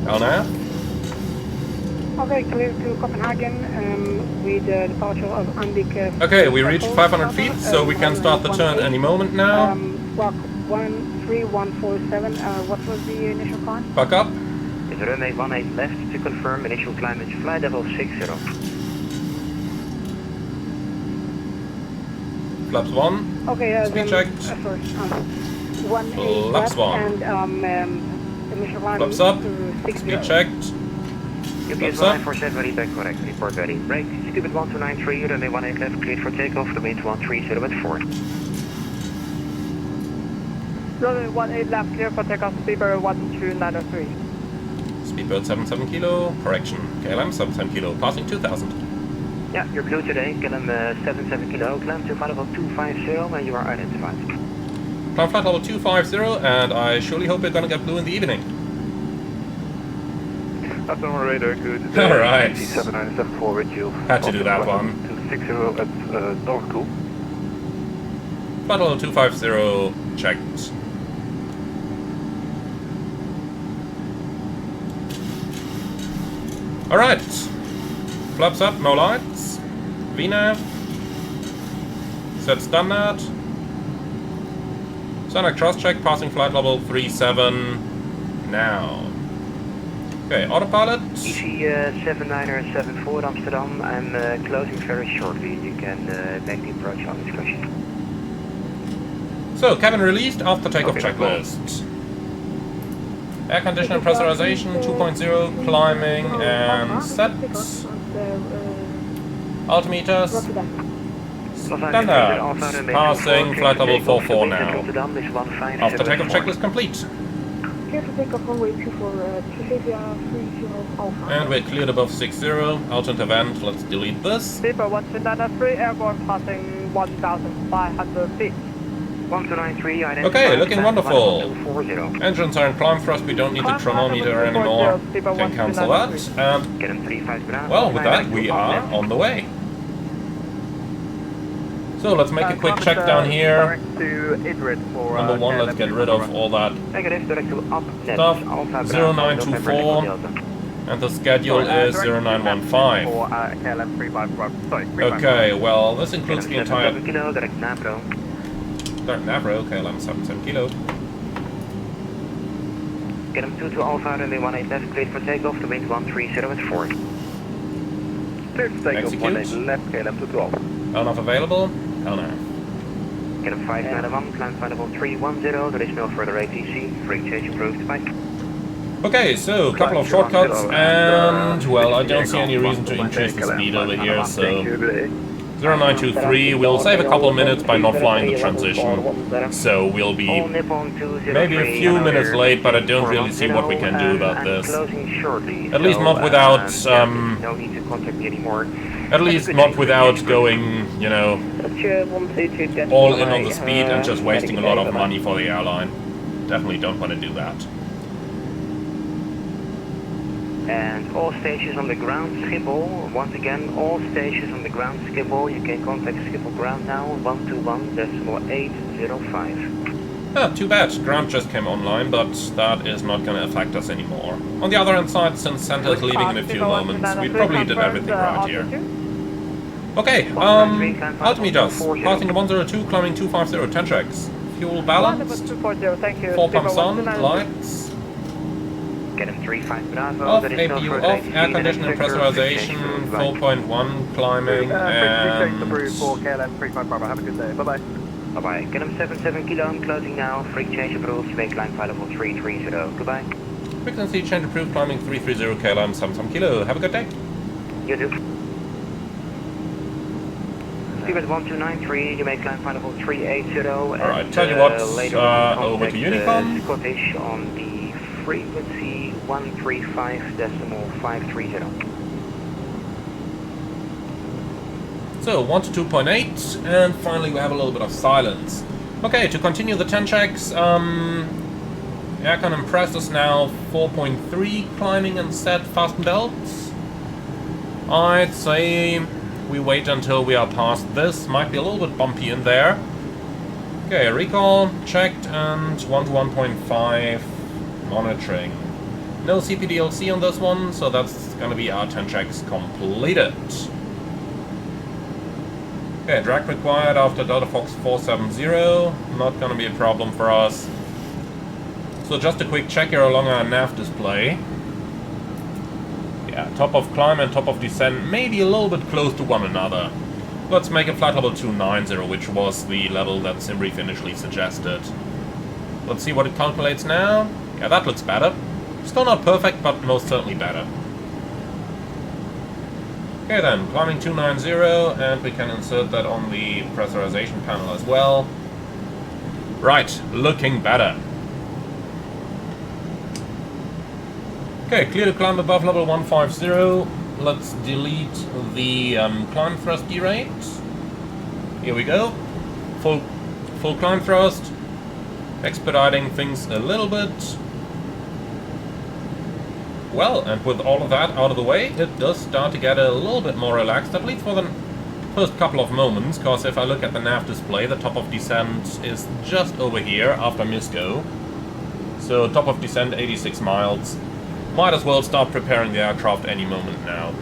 Elna? Okay, clear to Copenhagen with departure of Andik. Okay, we reached 500 feet, so we can start the turn any moment now. Squawk 13147, what was the initial climb? Back up. It's runway 18 left to confirm initial climb is flight level 60. Flaps 1. Okay, Speed checked. Sorry, 18 Flaps left 1. and initial climb Flaps up. to 60. Speed checked. UPS Flaps up. 1947, read back correct, report ready. Break, Cupid 1293, runway 18 left, cleared for takeoff, the wind 130 at 4. Runway 18 left, clear for takeoff, Speedbird 12903. Speedbird 77 kilo, correction. KLM 77 kilo, passing 2000. Yeah, you're blue today, KLM 77 kilo, climb to flight level 250 and you are identified. Climb flight level 250, and I surely hope we're gonna get blue in the evening. That's on our radar, good. Alright. 7974 with you. Had to do that one. 260 at North Cool. Flight level 250 checked. Alright. Flaps up, no lights. VNAV. Set standard. Standard cross check, passing flight level 37 now. Okay, autopilot. EC 7974 Amsterdam, I'm closing very shortly. You can make the approach on discussion. So, cabin released after takeoff Okay, checklist. Air conditioner pressurization 2.0, climbing and set. Altimeters. Standard. Passing flight level 44 now. After takeoff checklist complete. Clear to take off runway 24, Travia 30 Alpha. And we're cleared above 60. Alternate event. Let's delete this. Speedbird 1293, airborne passing 1,500 feet. 1293, Okay, looking wonderful. 40. Engines are in climb thrust. We don't need the chronometer anymore. Can cancel that. And Get him 35 ground. well, with that, we are on the way. So let's make a quick check down here. Direct to Enroute for Number one, let's get rid of all that Negative, direct to up net. stuff. Alpha 0924, and the schedule is 0915. For KLM 355, sorry, 355. Okay, well, this includes the entire... 7 kilo, direct Navro. Direct Navro, KLM 77 kilo. Get him 22 Alpha, runway 18 left, cleared for takeoff, the wind 130 at 4. Cleared for takeoff, Execute. 18 left, KLM 212. Hell not available? Hell no. Get him 591, climb flight level 310, there is no further ATC, free change approved, bye. Okay, so a couple of shortcuts, and, well, I don't see any reason to increase the speed over here, so... 0923, we'll save a couple of minutes by not flying the transition, so we'll be maybe a few minutes late, but I don't really see what we can do about this. At least not without, no need to contact me anymore. at least not without going, you know, all in on the speed and just wasting a lot of money for the airline. Definitely don't want to do that. And all stations on the ground, Schiphol. Once again, all stations on the ground, Schiphol. You can contact Schiphol ground now, 121.805. Ah, too bad. Ground just came online, but that is not going to affect us anymore. On the other hand side, since Santa is leaving in a few moments, we probably did everything right here. Okay, altimeters. Passing 102, climbing 250, 10 checks. Fuel balance. 4 pumps on, lights. Get him 35 Bravo. Off, APU off, air conditioning and pressurization, 4.1 climbing, and... for KLM 355, have a good day, bye-bye. Bye-bye. Get him 77 kilo, I'm closing now. Free change approved, make climb flight level 330. Goodbye. Frequency change approved, climbing 330 KLM, some kilo. Have a good day. You too. Speedbird 1293, you may climb flight level 380. Alright, tell you what, over to Honeycomb. Scottish on the frequency 135.530. So 1 to 2.8, and finally we have a little bit of silence. Okay, to continue the 10 checks, aircon impressed us now 4.3, climbing and set fasten belts. I'd say we wait until we are past this, might be a little bit bumpy in there. Okay, recall checked, and 1 to 1.5 monitoring. No CPDLC on this one, so that's gonna be our 10 checks completed. Okay, drag required after Delta Fox 470, not gonna be a problem for us. So just a quick check here along our nav display. Yeah, top of climb and top of descent, maybe a little bit close to one another. Let's make it flight level 290, which was the level that SimBrief initially suggested. Let's see what it calculates now. Yeah, that looks better. Still not perfect, but most certainly better. Okay then, climbing 290, and we can insert that on the pressurization panel as well. Right, looking better. Okay, clear to climb above level 150. Let's delete the climb thrust derate. Here we go. Full climb thrust. Expediting things a little bit. Well, and with all of that out of the way, it does start to get a little bit more relaxed, at least for the first couple of moments, because if I look at the nav display, the top of descent is just over here after MISCO. So top of descent 86 miles. Might as well start preparing the aircraft any moment now.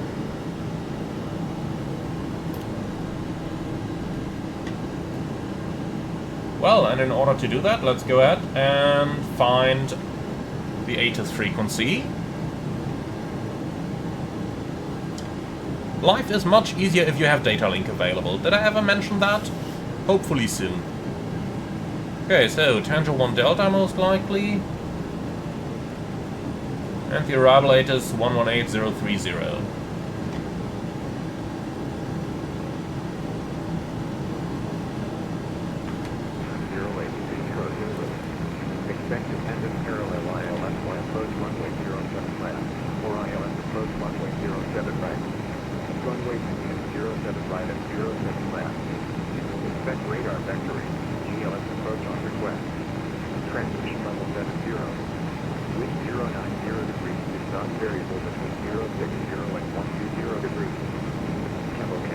Well, and in order to do that, let's go ahead and find the ATIS frequency. Life is much easier if you have data link available. Did I ever mention that? Hopefully soon. Okay, so Tango 1 Delta most likely. And the arrival ATIS 118030. Expected end of parallel ILS when approach runway 07 left, or ILS approach runway 07 right. Runway 07 right and 07 left. Expect radar vectoring, GLS approach on request. Transmission level 70. Wind 090 degrees is not variable between 060 and 120 degrees. Tempo K.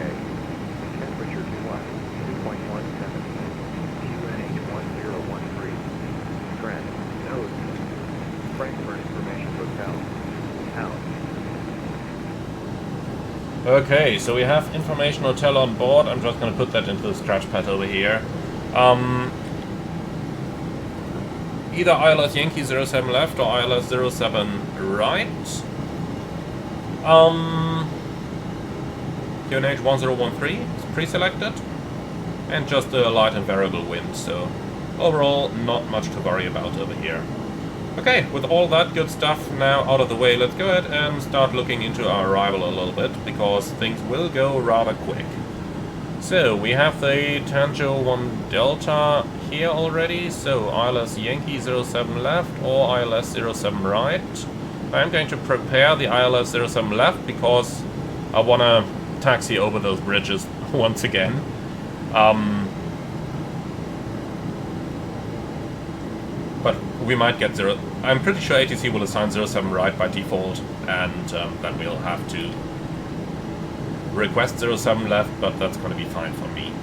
Temperature 21, 2.8 Okay, so we have information hotel on board. I'm just going to put that into the scratch pad over here. Either ILS Yankee 07 left or ILS 07 right. QNH 1013 is pre-selected. And just a light and variable wind, so overall not much to worry about over here. Okay, with all that good stuff now out of the way, let's go ahead and start looking into our arrival a little bit, because things will go rather quick. So, we have the Tango 1 Delta here already, so ILS Yankee 07 left or ILS 07 right. I'm going to prepare the ILS 07 left because I want to taxi over those bridges once again. But we might get zero. I'm pretty sure ATC will assign 07 right by default, and then we'll have to request 07 left, but that's going to be fine for me.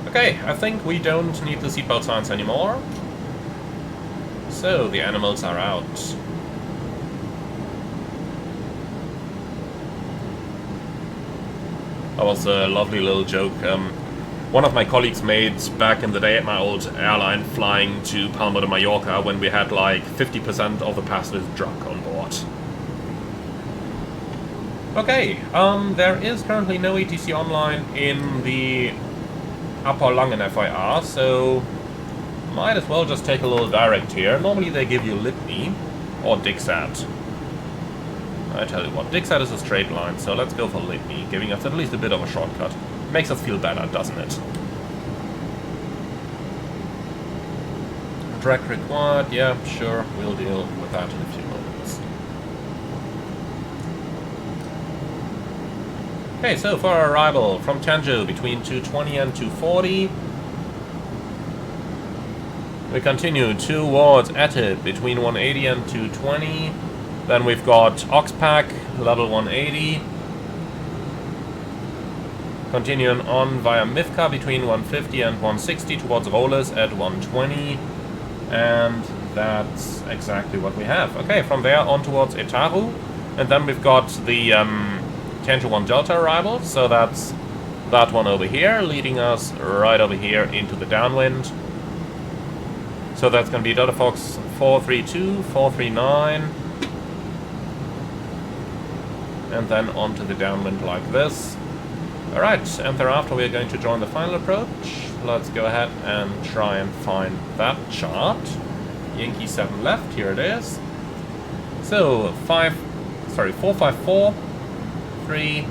Okay, I think we don't need the seatbelt signs anymore. So, the animals are out. That was a lovely little joke. One of my colleagues made back in the day at my old airline flying to Palma de Mallorca when we had like 50% of the passengers drunk on board. Okay, there is currently no ETC online in the Upper Langen FIR, so might as well just take a little direct here. Normally they give you Litany or Dixat. I tell you what, Dixat is a straight line, so let's go for Litany, giving us at least a bit of a shortcut. Makes us feel better, doesn't it? Track required, yeah, sure, we'll deal with that in a few moments. Okay, so for our arrival from Tangier between 220 and 240. We continue towards Etib between 180 and 220. Then we've got Oxpack, level 180. Continuing on via Mifka between 150 and 160 towards Roles at 120. And that's exactly what we have. Okay, from there on towards Etaru. And then we've got the Tango 1 Delta arrival. So that's that one over here, leading us right over here into the downwind. So that's going to be Delta Fox 432, 439. And then onto the downwind like this. Alright, and thereafter we are going to join the final approach. Let's go ahead and try and find that chart. Yankee 7 left, here it is. So, 454, 3,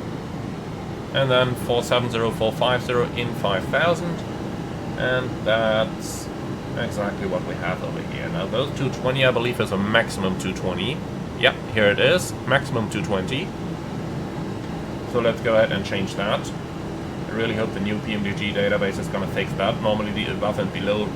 and then 470, 450 in 5000. And that's exactly what we have over here. Now, those 220 I believe is a maximum 220. Yep, here it is, maximum 220. So let's go ahead and change that. I really hope the new PMDG database is going to fix that. Normally the above and below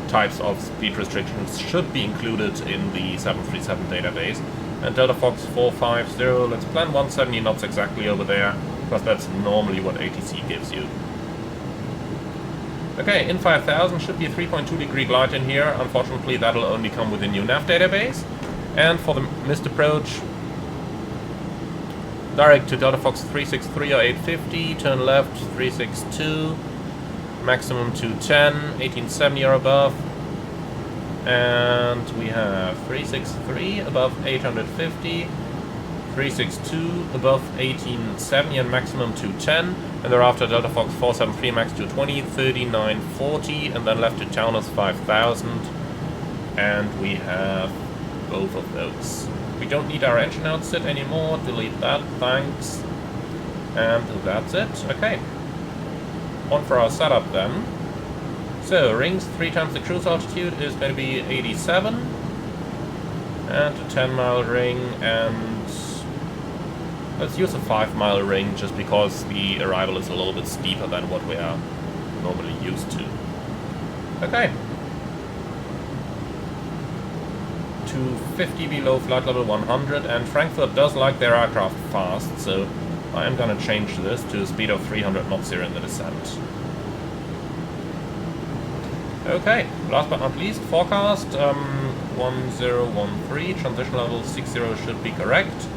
types of speed restrictions should be included in the 737 database. And Delta Fox 450, let's plan 170 knots exactly over there, because that's normally what ATC gives you. Okay, in 5000 should be a 3.2 degree glide in here. Unfortunately that'll only come with the new nav database. And for the missed approach, direct to Delta Fox 363 or 850, turn left 362, maximum 210, 1870 or above, and we have 363 above 850, 362 above 1870 and maximum 210, and thereafter Delta Fox 473 max 220, 3940, and then left to Taunus 5000, and we have both of those. We don't need our engine outset anymore, delete that, thanks. And that's it. Okay. On for our setup then. So, rings 3 times the cruise altitude is going to be 87. And a 10-mile ring, and let's use a 5-mile ring just because the arrival is a little bit steeper than what we are normally used to. Okay. 250 below flight level 100, and Frankfurt does like their aircraft fast, so I am going to change this to a speed of 300 knots here in the descent. Okay, last but not least, forecast 1013, transition level 60 should be correct,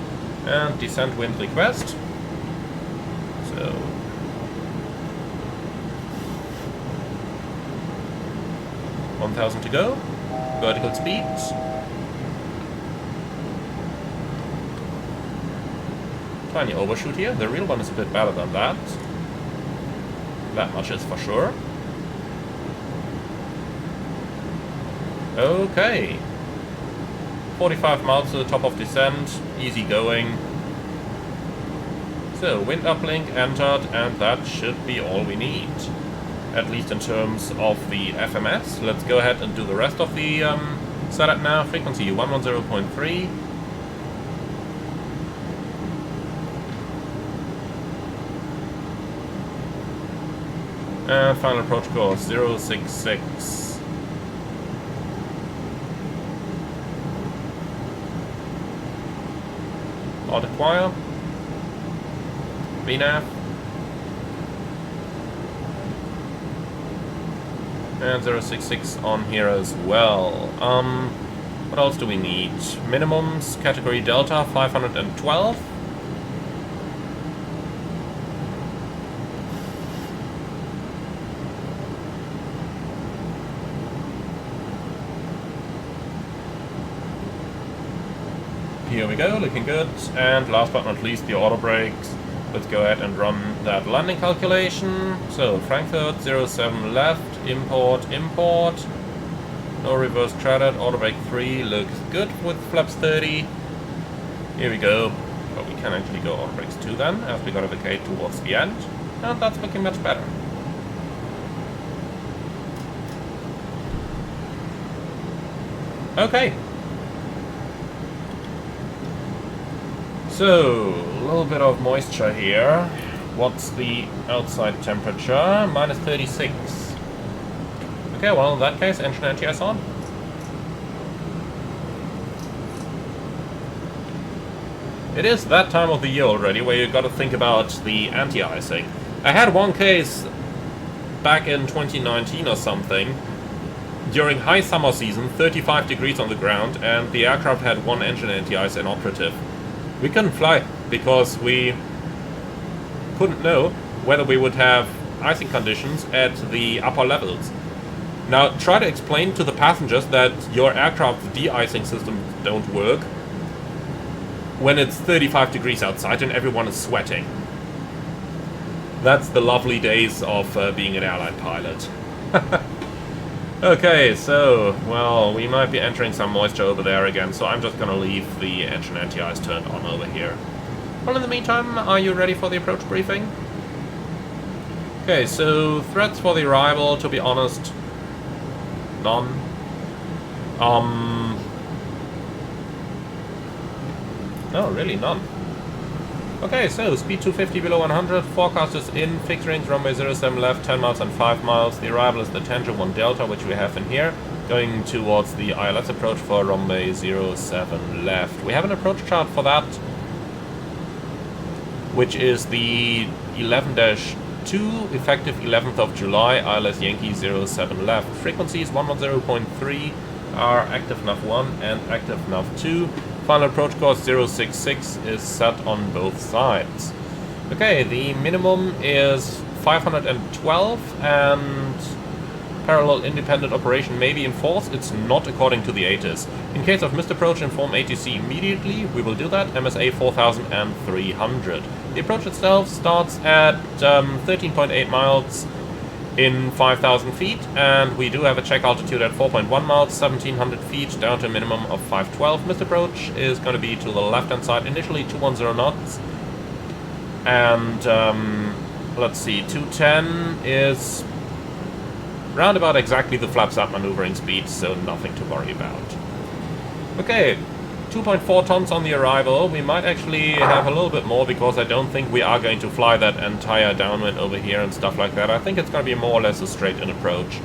and descent wind request. So 1,000 to go. Vertical speeds. Tiny overshoot here. The real one is a bit better than that. That much is for sure. Okay. 45 miles to the top of descent. Easy going. So, wind uplink entered, and that should be all we need. At least in terms of the FMS. Let's go ahead and do the rest of the setup now. Frequency 110.3. And final approach course 066. Auto acquire. VNAV. And 066 on here as well. What else do we need? Minimums, category Delta, 512. Here we go, looking good. And last but not least, the auto brakes. Let's go ahead and run that landing calculation. So, Frankfurt, 07 left, import, import. No reverse threaded, auto brake 3 looks good with flaps 30. Here we go. But we can actually go auto brakes 2 then, as we got to vacate towards the end. And that's looking much better. Okay. So, a little bit of moisture here. What's the outside temperature? Minus 36. Okay, well in that case, engine anti-ice on. It is that time of the year already where you gotta think about the anti-icing. I had one case back in 2019 or something. During high summer season, 35 degrees on the ground, and the aircraft had one engine anti-ice inoperative. We couldn't fly because we couldn't know whether we would have icing conditions at the upper levels. Now, try to explain to the passengers that your aircraft's de-icing systems don't work when it's 35 degrees outside and everyone is sweating. That's the lovely days of being an airline pilot. Okay, so, well, we might be entering some moisture over there again, so I'm just gonna leave the engine anti-ice turned on over here. Well, in the meantime, are you ready for the approach briefing? Okay, so, threats for the arrival, to be honest, none. No, really none. Okay, so speed 250 below 100, forecast is in, fixed range runway 07 left, 10 miles and 5 miles. The arrival is the Tango 1 Delta, which we have in here, going towards the ILS approach for runway 07 left. We have an approach chart for that, which is the 11-2, effective 11th of July, ILS Yankee 07 left. Frequencies 110.3 are active nav 1 and active nav 2. Final approach course 066 is set on both sides. Okay, the minimum is 512 and parallel independent operation may be enforced. It's not according to the ATIS. In case of missed approach, inform ATC immediately. We will do that. MSA 4300. The approach itself starts at 13.8 miles in 5,000 feet, and we do have a check altitude at 4.1 miles, 1,700 feet, down to a minimum of 512. Missed approach is going to be to the left-hand side, initially 210 knots, and let's see, 210 is round about exactly the flaps up maneuvering speed, so nothing to worry about. Okay, 2.4 tons on the arrival. We might actually have a little bit more because I don't think we are going to fly that entire downwind over here and stuff like that. I think it's going to be more or less a straight-in approach.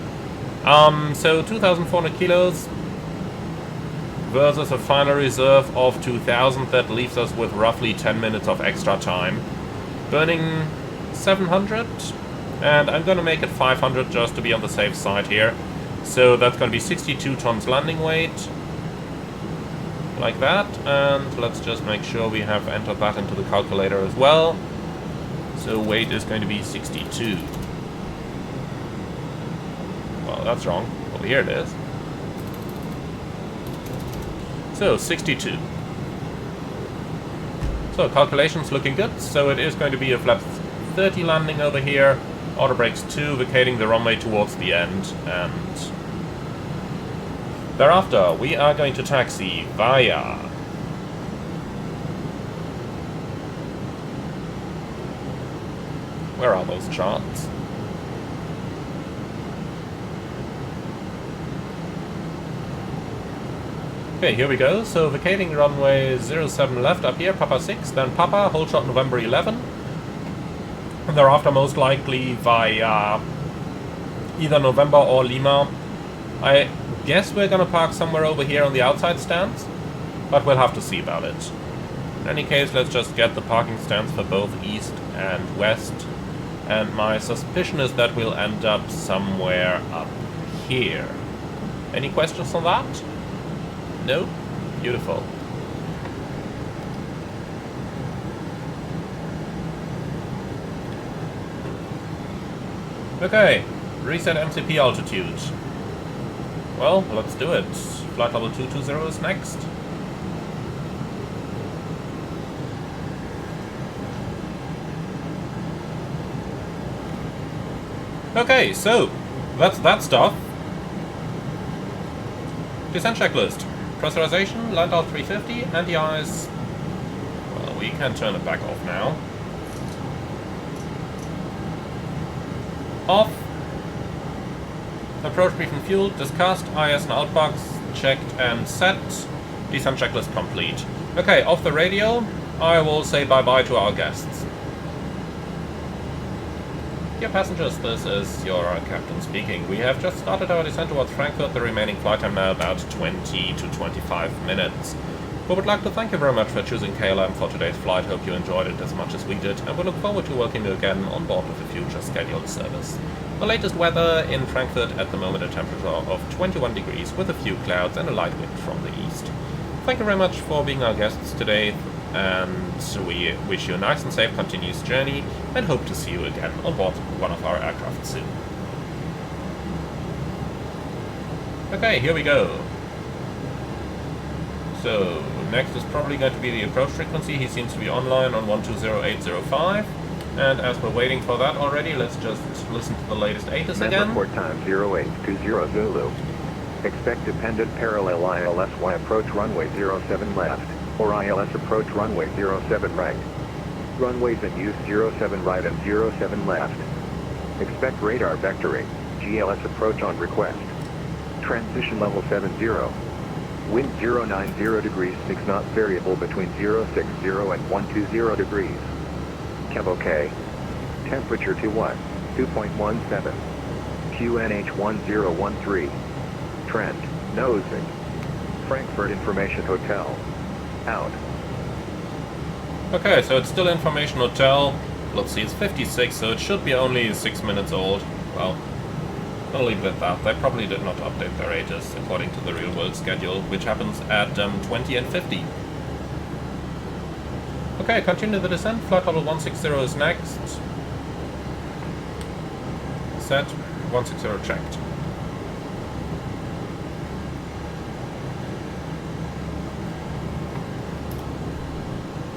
So 2,400 kilos versus a final reserve of 2,000. That leaves us with roughly 10 minutes of extra time. Burning 700, and I'm going to make it 500 just to be on the safe side here. So that's going to be 62 tons landing weight. Like that, and let's just make sure we have entered that into the calculator as well. So weight is going to be 62. Well, that's wrong. Over here it is. So 62. So calculations looking good. So it is going to be a flat 30 landing over here. Auto brakes 2, vacating the runway towards the end, and thereafter we are going to taxi via where are those charts? Okay, here we go. So vacating runway 07 left up here, Papa 6, then Papa, hold shot November 11. And thereafter most likely via either November or Lima. I guess we're gonna park somewhere over here on the outside stands, but we'll have to see about it. In any case, let's just get the parking stands for both east and west. And my suspicion is that we'll end up somewhere up here. Any questions on that? No? Beautiful. Okay, reset MCP altitude. Well, let's do it. Flight level 220 is next. Okay, so that's that stuff. Descent checklist. Pressurization, land out 350, anti-ice. Well, we can turn it back off now. Off. Approach brief and fuel, discussed, IS and outbox, checked and set. Descent checklist complete. Okay, off the radio, I will say bye-bye to our guests. Dear passengers, this is your captain speaking. We have just started our descent towards Frankfurt, the remaining flight time now about 20 to 25 minutes. We would like to thank you very much for choosing KLM for today's flight. Hope you enjoyed it as much as we did, and we look forward to welcoming you again on board with a future scheduled service. The latest weather in Frankfurt at the moment, a temperature of 21 degrees with a few clouds and a light wind from the east. Thank you very much for being our guests today, and we wish you a nice and safe continuous journey and hope to see you again on board one of our aircraft soon. Okay, here we go. So, next is probably going to be the approach frequency. He seems to be online on 120805. And as we're waiting for that already, let's just listen to the latest ATIS again. Report time 0820 Zulu. Expect dependent parallel ILSY approach runway 07 left, or ILS approach runway 07 right. Runways in use 07 right and 07 left. Expect radar vectoring, GLS approach on request. Transition level 70. Wind 090 degrees 6 knots variable between 060 and 120 degrees. Kev OK. Temperature 2.17. QNH 1013. Trend, nosing. Frankfurt Information Hotel. Out. Okay, so it's still Information Hotel. Let's see, it's 56, so it should be only 6 minutes old. Well, I'll leave it at that. They probably did not update their ATIS according to the real-world schedule, which happens at 20 and 50. Okay, continue the descent. Flight level 160 is next. Set. 160 checked.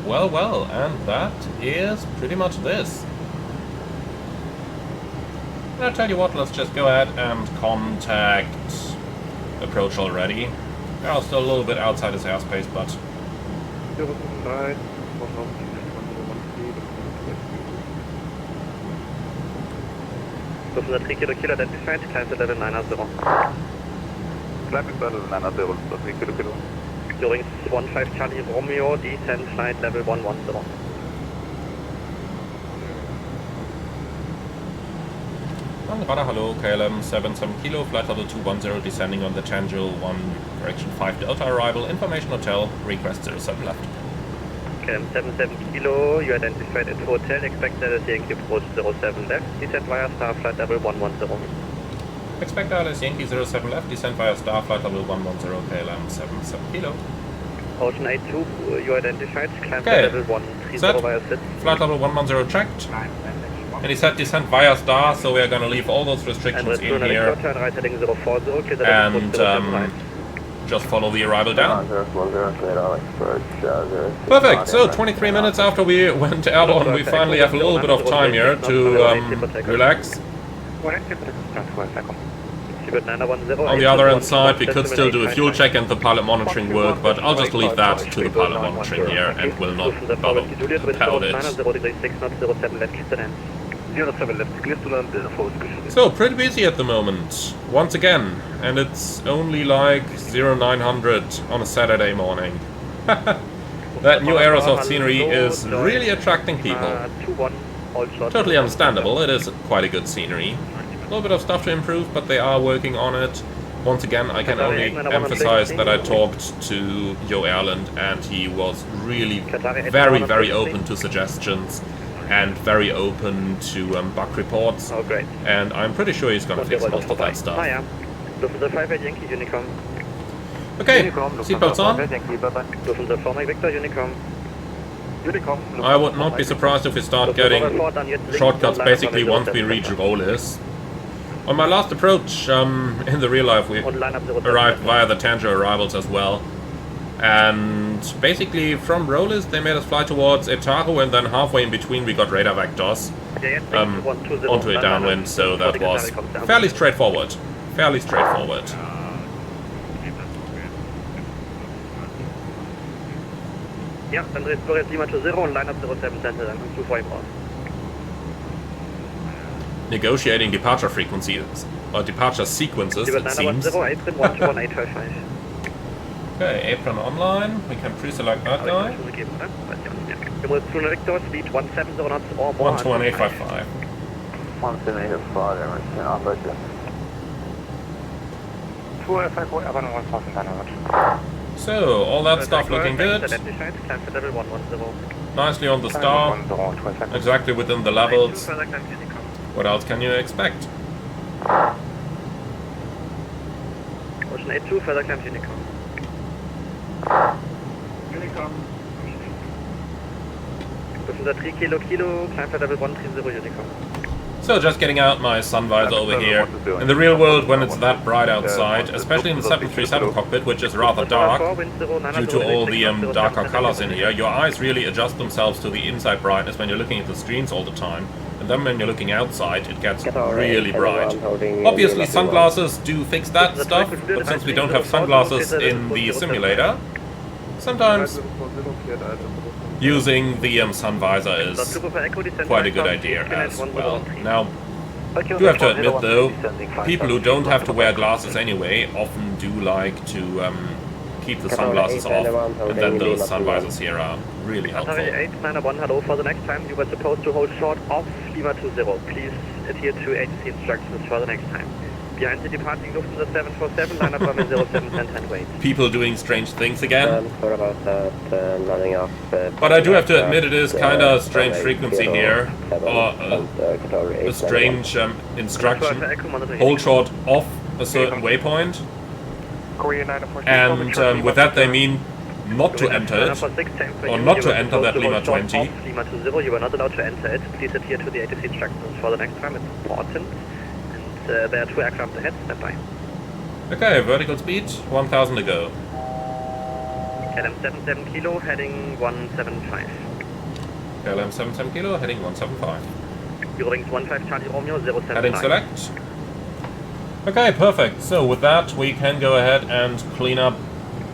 Well, well, and that is pretty much this. I'll tell you what, let's just go ahead and contact approach already. We are still a little bit outside his airspace, but... Lufthansa 3 Kilo Kilo identified, climb to level 900. Climbing to level 900, Lufthansa 3 Kilo Kilo. During 15 Charlie Romeo, descent flight level 110. Radar, hello, KLM 77 Kilo, flight level 210, descending on the Tangel 1, 5 Delta arrival, information hotel, request 07 left. KLM 77 Kilo, you identified at hotel, expect LS Yankee approach 07 left, descent via star flight level 110. Expect LS Yankee 07 left, descent via star flight level 110, KLM 77 Kilo. Ocean 82, you identified, climb to Okay. level 130. Set. Flight level 110 checked. And he said descent via star, so we are going to leave all those restrictions in here. And just follow the arrival down. Perfect, so 23 minutes after we went airborne, we finally have a little bit of time here to relax. On the other hand side, we could still do a fuel check and the pilot monitoring work, but I'll just leave that to the pilot monitoring here and will not bother about it. So, pretty busy at the moment, once again, and it's only like 0900 on a Saturday morning. That new Aerosoft scenery is really attracting people. Totally understandable, it is quite a good scenery. A little bit of stuff to improve, but they are working on it. Once again, I can only emphasize that I talked to Joe Erland and he was really very open to suggestions and very open to bug reports. Oh, great. And I'm pretty sure he's gonna fix most of that stuff. Lufthansa 58 Yankee Unicom. Okay, seatbelts on. Lufthansa 4 Mike Victor Unicom. I would not be surprised if we start getting shortcuts basically once we reach Rolis. On my last approach, in the real life, we arrived via the Tangier arrivals as well. And basically from Rolis they made us fly towards Etaru, and then halfway in between we got radar vectors onto a downwind, so that was fairly straightforward. Fairly straightforward. Ja, dann dreht Florian Lima to 0 und line up 07 Center, dann kommst du vor ihm raus. Negotiating departure frequencies, or departure sequences, it seems. Okay, apron online, we can pre-select that guy. 12855. 12855. So, all that stuff looking good. Nicely on the star, exactly within the levels. What else can you expect? Ocean 82, further climb Unicom. Lufthansa 3 Kilo, climb for level 130 Unicom. So just getting out my sun visor over here. In the real world, when it's that bright outside, especially in the 737 cockpit, which is rather dark, due to all the darker colors in here, your eyes really adjust themselves to the inside brightness when you're looking at the screens all the time. And then when you're looking outside, it gets really bright. Obviously sunglasses do fix that stuff, but since we don't have sunglasses in the simulator, sometimes using the sun visor is quite a good idea as well. Now, I do have to admit though, people who don't have to wear glasses anyway often do like to keep the sunglasses off, and then those sun visors here are really helpful. 891, hello, for the next time you were supposed to hold short off Lima 20. Please adhere to ATC instructions for the next time. Behind the departing Lufthansa 747, line up runway 07 and wait. People doing strange things again. But I do have to admit it is kind of a strange frequency here, or a strange instruction. Hold short off a certain waypoint. And with that they mean not to enter it, or not to enter that Lima 20. Lima 20, you are not allowed to enter it. Please adhere to the ATC instructions for the next time, it's important. And there are 2 aircraft ahead, stand by. Okay, vertical speed, 1000 to go. KLM 77 Kilo, heading 175. KLM 77 Kilo, heading 175. Eurowings 15 Charlie Romeo, 079. Heading select. Okay, perfect. So with that, we can go ahead and clean up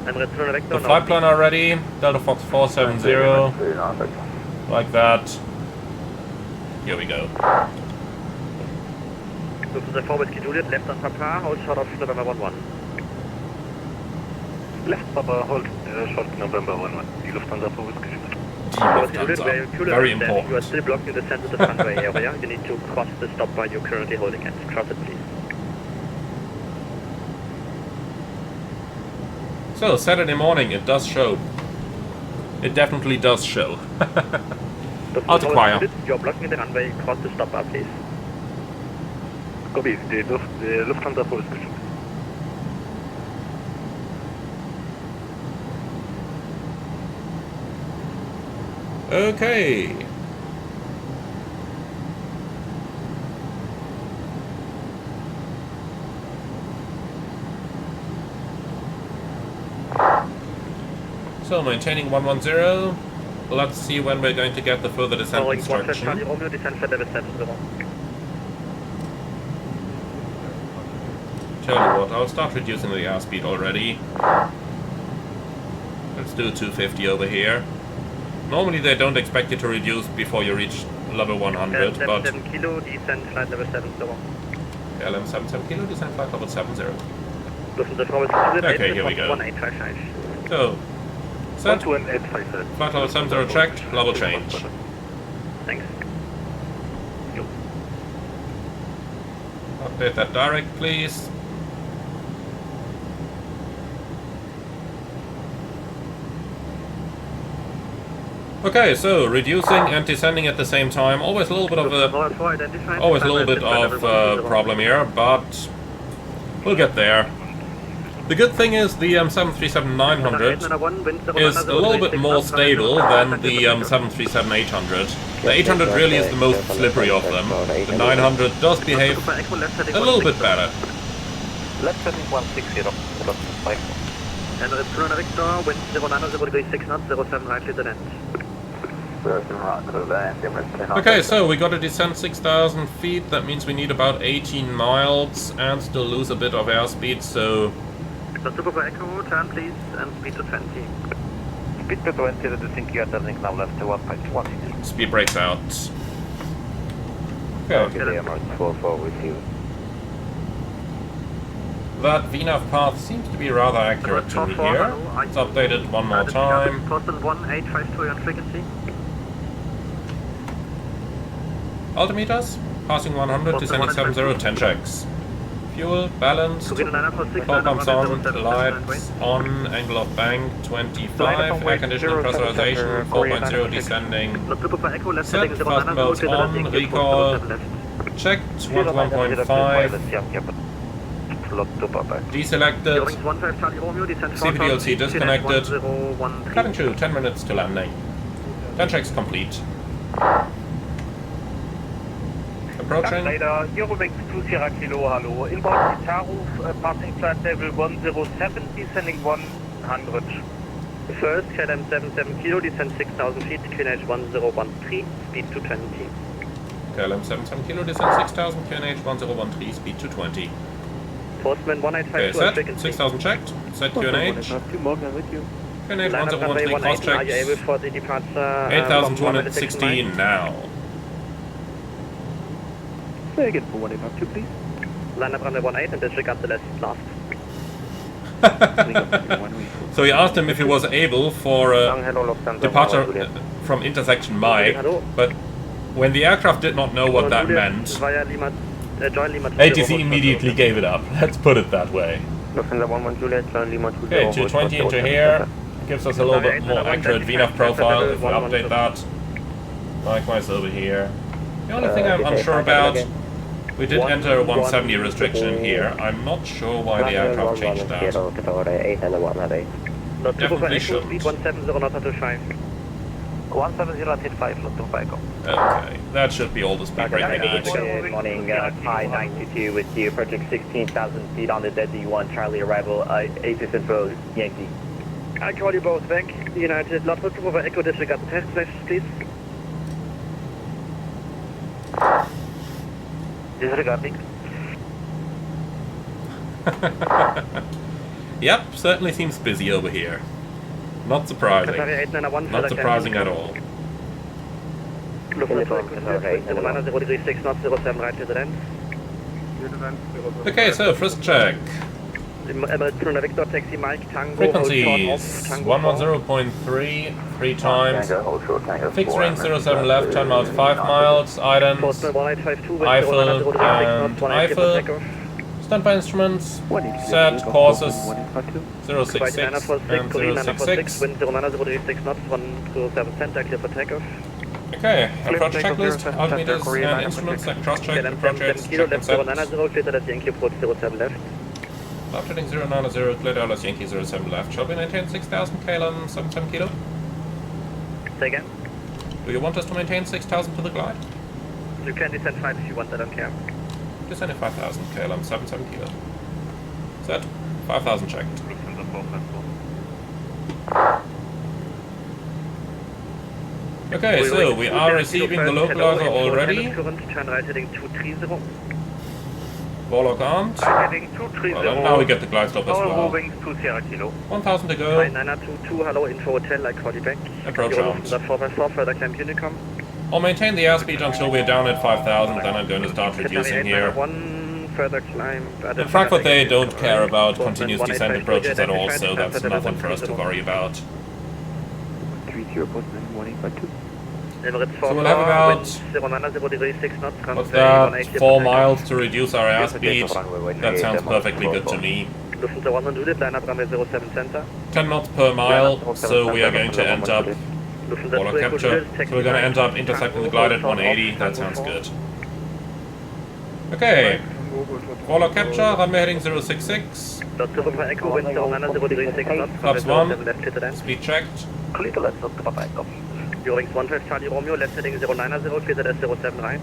the flight plan already. Delta Fox 470. Like that. Here we go. Lufthansa forward scheduled, left on Papa, hold short of November 11. Left Papa, hold short November 11. Die Lufthansa forward scheduled. Lufthansa, very important. You are still blocking the descent to the runway area. You need to cross the stop bar you're currently holding at. Cross it, please. So, Saturday morning, it does show. It definitely does show. Autoquire. You're blocking the runway, cross the stop bar, please. Copy, the Lufthansa forward scheduled. Okay. So maintaining 110. Let's see when we're going to get the further descent instruction. Tell you what, I'll start reducing the airspeed already. Let's do 250 over here. Normally they don't expect you to reduce before you reach level 100, but... 7 kilo, descent flight level 70. KLM 77 kilo, descent flight level 70. Okay, here we go. 1855. So, set, flight level 70 checked, level change. Thanks. Update that direct, please. Okay, so reducing and descending at the same time, always a little bit of a problem here, but we'll get there. The good thing is the 737-900 is a little bit more stable than the 737-800. The 800 really is the most slippery of them. The 900 does behave a little bit better. Left setting 160, and it's Corona Victor, wind 09, 6 knots, 07 right to the end. Okay, so we got to descend 6,000 feet, that means we need about 18 miles and still lose a bit of airspeed, so... Super for Echo, turn please, and speed to 20. Speed to 20, reducing gear turning now left to 1.1. Speed breaks out. Okay. With you. That VNAV path seems to be rather accurate to me here. Let's update it one more time. Boston 1852 on frequency. Altimeters, passing 100, descending 70, 10 checks. Fuel, balance, 4 pumps on, lights on, angle of bank, 25, air conditioning pressurization, 4.0 descending, set, fasten belts on, recall, checked, 1.5, deselected, CPDLC disconnected, cutting through, 10 minutes to landing, 10 checks complete. Approaching. Eurowings 2 Kilo, hello. Inbound Taruf, passing flight level 107, descending 100. First, KLM 77 Kilo, descend 6,000 feet, QNH 1013, speed 220. KLM 77 Kilo, descend 6,000, QNH 1013, speed 220. Postman 1852 okay, set, 6,000 checked, set QNH. QNH 1013 cross checks, 8,216 now. Say again for 182, please. Line up runway 18 and disregard the last blast. So he asked him if he was able for departure from intersection Mike, but when the aircraft did not know what that meant, ATC immediately gave it up. Let's put it that way. Okay, 220 into here, gives us a little bit more accurate VNAV profile if we update that. Likewise over here. The only thing I'm unsure about, we did enter a 170 restriction in here. I'm not sure why the aircraft changed that. Definitely shouldn't. 170.5. Okay, that should be all the speed break we need. Good morning, Pi 92 with you, approaching 16,000 feet on the Z1, Charlie arrival, Asus Info, Yankee. I call you both back. United, lot of over Echo, disregard the test messages, please. Disregarding. Yep, certainly seems busy over here. Not surprising. Not surprising at all. Okay, so first check. Frequencies 110.3, 3 times. Fixed ring 07 left, 10 miles, 5 miles. Items Eiffel and Eiffel. Standby instruments set, courses 066 and 066. Okay, approach checklist, altimeters and instruments, cross check, approach edge, check and set. Left heading 090, clear dollars Yankee 07 left. Shall we maintain 6,000 KLM 77 kilo? Say again? Do you want us to maintain 6,000 to the glide? You can descend 5 if you want, I don't care. Descending 5,000, KLM 77 kilo. Set. 5,000 checked. Okay, so we are receiving the localizer already. Turn right heading 230. Warlock armed. Heading 230. Well, and now we get the glide slope as Power well. wings 20 kilo. 1,000 to go. 922, hello, info hotel, I call you back. Approach armed. 4x4, further climb Honeycomb. I'll maintain the airspeed until we're down at 5,000, then I'm going to start reducing here. Further climb. In Frankfurt they don't care about continuous descent approaches at all, so that's nothing for us to worry about. 30.182. So we'll have about, what's that, 4 miles to reduce our airspeed. That sounds perfectly good to me. 10 knots per mile, so we are going to end up, Warlock capture, so we're going to end up intercepting the glide at 180, that sounds good. Okay, Warlock capture, runway heading 066. Flaps 1, speed checked. Eurowings 112 Charlie Romeo, left heading 090, cleared at 07 right.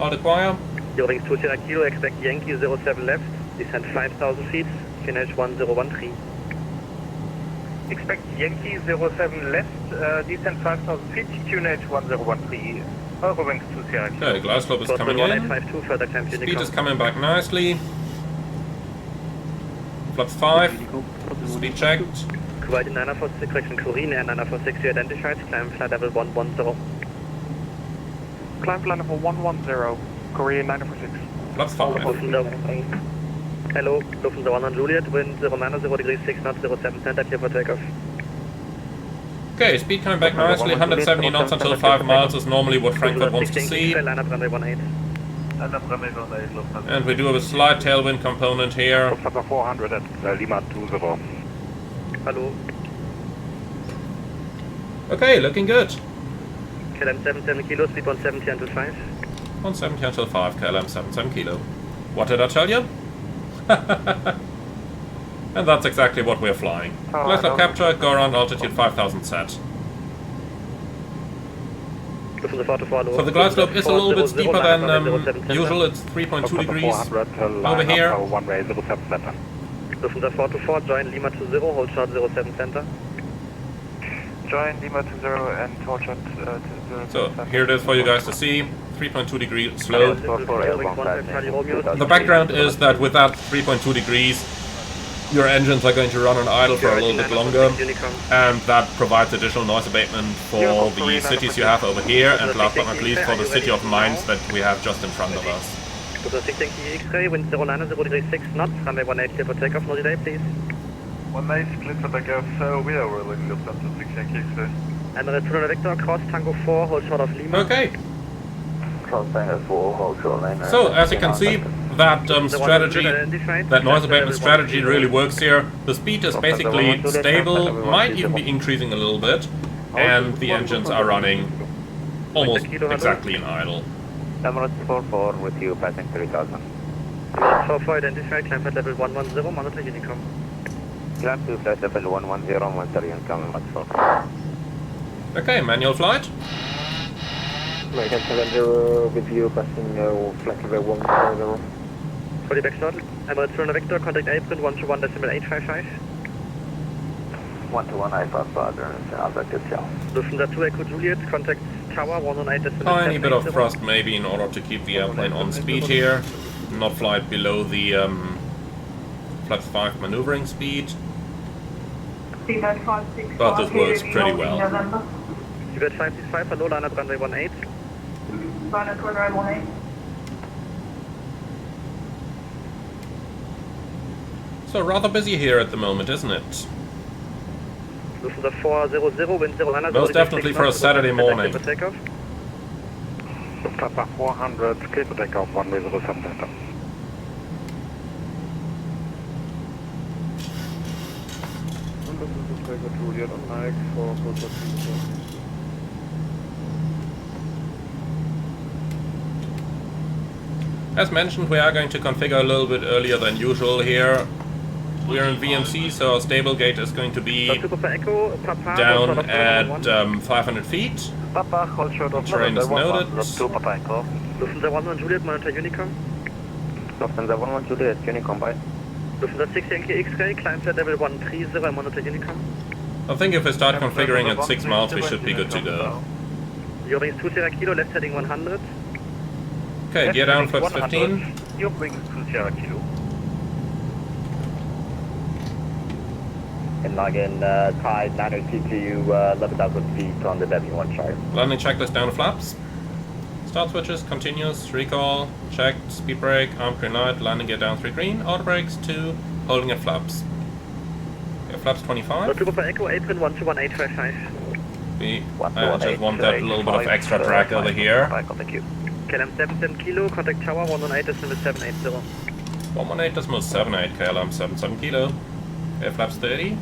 All acquire. Eurowings 20 kilo, expect Yankee 07 left, descend 5,000 feet, finish 1013. Expect Yankee 07 left, descend 5,000 feet, QNH 1013. Eurowings 20 kilo. Okay, glide slope is coming in. Speed is coming back nicely. Flaps 5, speed checked. Kuwait 946, correction Korean Air 946, you identified, climb flight level 110. Climb flight level 110, Korean 946. Flaps 5. Hello, Lufthansa 1 on Juliet, wind 090 degrees 6 knots, 07 center, clear for takeoff. Okay, speed coming back nicely, 170 knots until 5 miles is normally what Frankfurt wants to see. And we do have a slight tailwind component here. 400 at Lima 20. Hello. Okay, looking good. KLM 77 kilo, speed 170 until 5. 170 until 5, KLM 77 kilo. What did I tell you? And that's exactly what we're flying. Glide slope capture, go around altitude 5,000 set. So the glide slope is a little bit steeper than usual, it's 3.2 degrees over here. Lufthansa 424, join Lima 20, hold short 07 center. Join Lima 20 and hold short 07. So here it is for you guys to see, 3.2 degree slope. The background is that with that 3.2 degrees, your engines are going to run on idle for a little bit longer, and that provides additional noise abatement for the cities you have over here, and last but not least for the city of Mainz that we have just in front of us. 6 X-ray, wind 090 degrees 6 knots, runway 18 clear for takeoff, no delay please. 18 clear for takeoff, so we are rolling Lufthansa 6 Yankee X-ray. And Pendular Vector, cross Tango 4, hold short of Lima. Okay. So, as you can see, that strategy, that noise abatement strategy really works here. The speed is basically stable, might even be increasing a little bit, and the engines are running almost exactly in idle. Emirates 44 with you, passing 3000. Emirates 44 identified, climb at level 110, monitor Honeycomb. Climb to flight level 110, monitor Honeycomb, Emirates 44. Okay, manual flight. American 70 with you, passing flight level 110. For the back throttle, Emirates Pendular Vector, contact apron 121.855. 121, I pass father, Albert itself. Lufthansa 2 Echo Juliet, contact tower 118.7. Tiny bit of thrust maybe in order to keep the airplane on speed here, not fly it below the flaps 5 maneuvering speed. But this works pretty well. Seabird 565, hello, line up runway 18. Line up runway 18. So rather busy here at the moment, isn't it? Lufthansa 400, wind 090. Most definitely for a Saturday morning. Lufthansa 400, clear for takeoff, runway 07 center. As mentioned, we are going to configure a little bit earlier than usual here. we're in VMC, so our stable gate is going to be Echo, Papa, down at 500 feet. Papa, hold short of Terrain is noted. Papa Echo. Lufthansa 11 Juliet, monitor Unicom. Lufthansa 11 Juliet, Unicom, bye. Lufthansa 6 Yankee X-ray, climb flight level 130, monitor Unicom. I think if we start configuring at 6 miles, we should be good to go. Eurowings 2 Sierra Kilo, left heading 100. Okay, gear down, flips 15. Eurowings 2 Sierra Kilo. And log in tide 902 to 11,000 feet on the W1 chart. Landing checklist down to flaps. Start switches, continuous, recall, checked, speed brake, arm green light, landing gear down 3 green, auto brakes 2, holding at flaps. Okay, flaps 25. Super Echo, apron 121855. I just want that little bit of extra drag over here. Thank you. KLM 77 Kilo, contact tower 118.780. 118.78, KLM 77 Kilo. Okay, flaps 30.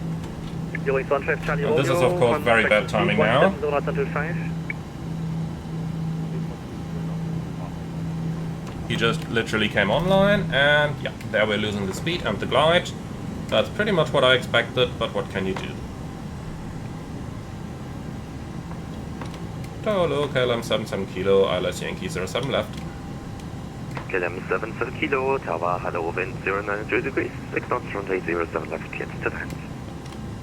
Eurowings 15 Charlie And this is of course very bad timing now. He just literally came online, and yeah, there we're losing the speed and the glide. That's pretty much what I expected, but what can you do? Hello, KLM 77 Kilo, ILS Yankee 07 left. KLM 77 Kilo, tower, hello, wind 090 degrees, 6 knots, runway 07 left, cleared to land.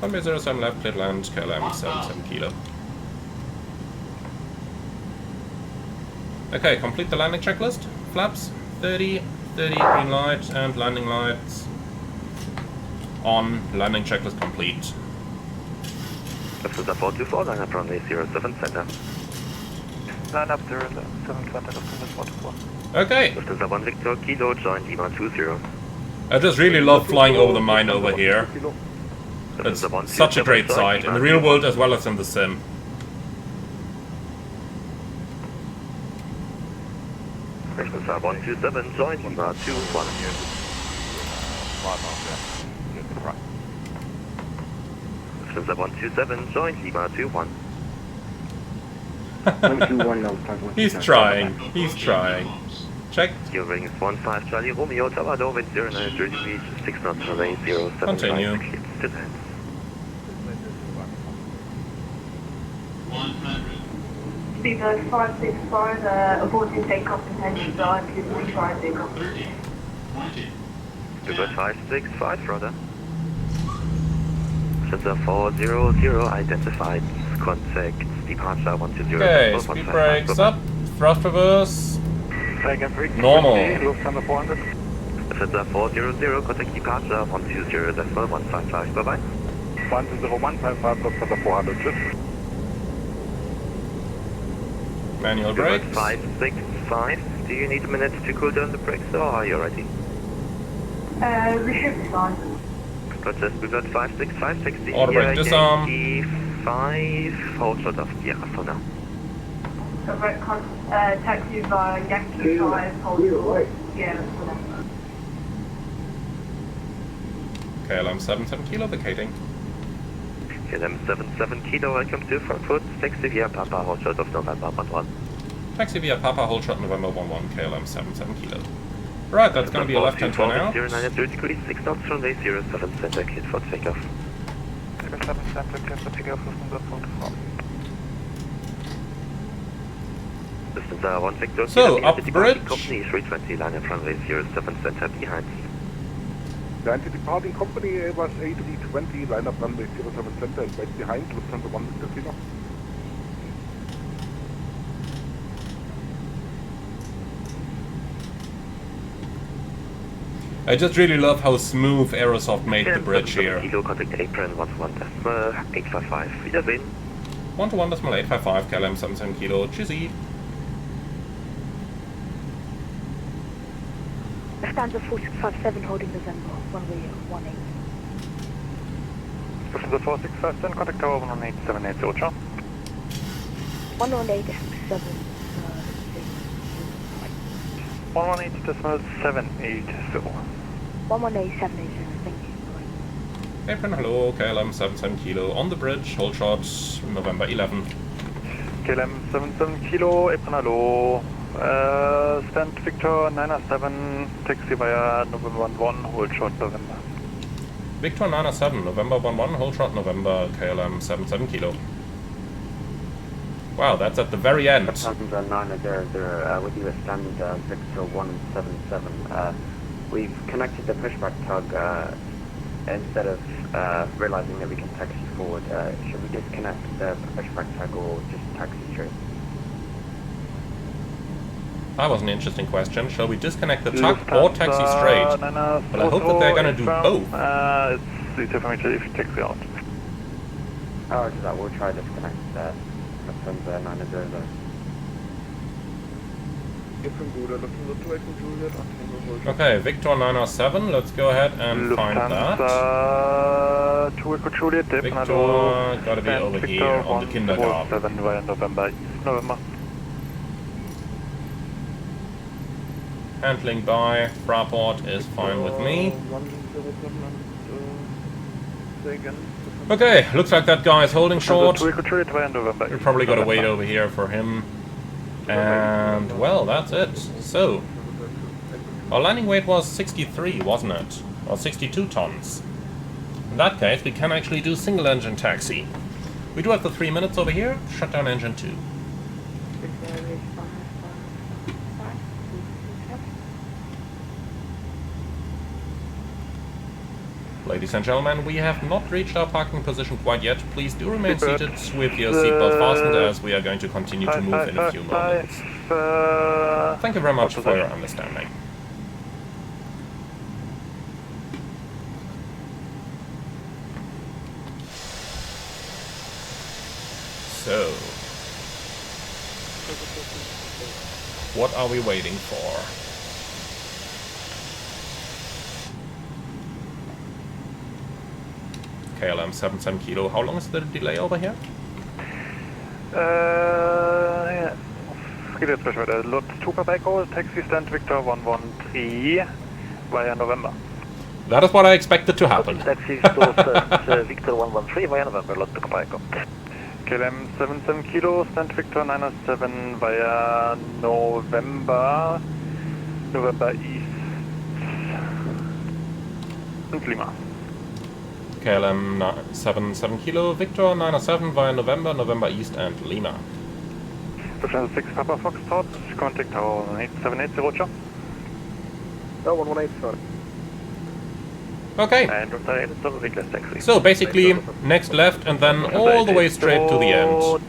Runway 07 left, cleared land, KLM 77 Kilo. Okay, complete the landing checklist. Flaps, 30, 30, green light, and landing lights on. Landing checklist complete. Lufthansa 424, line up runway 07 center. Line up 07 center, Lufthansa 424. Okay. Lufthansa 1 Victor, Kilo, join Lima 20. I just really love flying over the mine over here. It's such a great sight, in the real world as well as in the sim. Lufthansa 127, join Lima 21. Lufthansa 127, join Lima 21. He's trying, he's trying. Check. Eurowings 15 Charlie Romeo, tower low, wind 090 degrees, 6 knots, runway 07. Continue. Still land. Speedbird 565, aborting takeoff intentions are to retry takeoff. Speedbird 565, brother. Lufthansa 400, identified, contact, departure 120. Okay, speed brakes up, thrust reverse. Normal. Lufthansa 400. Lufthansa 400, contact departure 120.155, bye bye. 120.155, Lufthansa 400, tschüss. Manual brakes. 565, do you need a minute to cool down the brakes or are you ready? We should be fine. Roger, we got 565, 60. Auto brake disarm. Yankee 5, hold short of Sierra for now. Correct, taxi via Yankee 5, hold. Yeah, that's for now. KLM 77 Kilo vacating. KLM 77 Kilo, welcome to Frankfurt. Taxi via Papa, hold short of November 11. Taxi via Papa, hold short November 11, KLM 77 Kilo. Right, that's going to be a left-hand turn out. 090 degrees, 6 knots, runway 07 center, cleared for takeoff. 07 center, cleared for takeoff, Lufthansa 424. Lufthansa 1 Victor, so, up the bridge. Company 320, line up runway 07 center behind. The anti-departing company was A320, line up runway 07 center and right behind Lufthansa 1 Victor Kilo. I just really love how smooth Aerosoft made the bridge here. Kilo, contact apron 121.855, Wiedersehen. 121.855, KLM 77 Kilo, tschüssi. Lufthansa 4657 holding November, runway 18. Lufthansa 4657, contact tower 118.780, ciao. 118.7. 118.780. 118.780, thank you. Apron, hello, KLM 77 Kilo on the bridge, hold short, November 11. KLM 77 Kilo, apron, hello. Stand Victor 907, taxi via November 11, hold short November. Victor 907, November 11, hold short November, KLM 77 kilo. Wow, that's at the very end. Lufthansa 900, with you at stand Victor 177. We've connected the pushback tug instead of realizing that we can taxi forward. Should we disconnect the pushback tug or just taxi straight? That was an interesting question. Shall we disconnect the tug or taxi straight? But I hope that they're gonna do both. It's easier for me to if you taxi out. Oh, that we'll try disconnect Lufthansa 900. Okay, Victor 907, let's go ahead and find that. Victor, gotta be over here on the kindergarten. November. Handling by Fraport is fine with me. Okay, looks like that guy is holding short. We're probably gotta wait over here for him. And, well, that's it. So, our landing weight was 63, wasn't it? Or 62 tons. In that case, we can actually do single engine taxi. We do have the 3 minutes over here. Shut down engine 2. Ladies and gentlemen, we have not reached our parking position quite yet. Please do remain seated with your seatbelt fastened as we are going to continue to move in a few moments. Thank you very much for your understanding. So, what are we waiting for? KLM 77 kilo. How long is the delay over here? Lot 2 per echo, taxi stand Victor 113 via November. That is what I expected to happen. Taxi stand Victor 113 via November, lot 2 per echo. KLM 77 kilo, stand Victor 907 via November, November East and Lima. KLM 77 kilo, Victor 907 via November, November East and Lima. Lufthansa 6 Papa Foxtrot, contact tower 8780 Roger. 118, sorry. Okay. And request taxi. So basically, next left and then all the way straight to the end.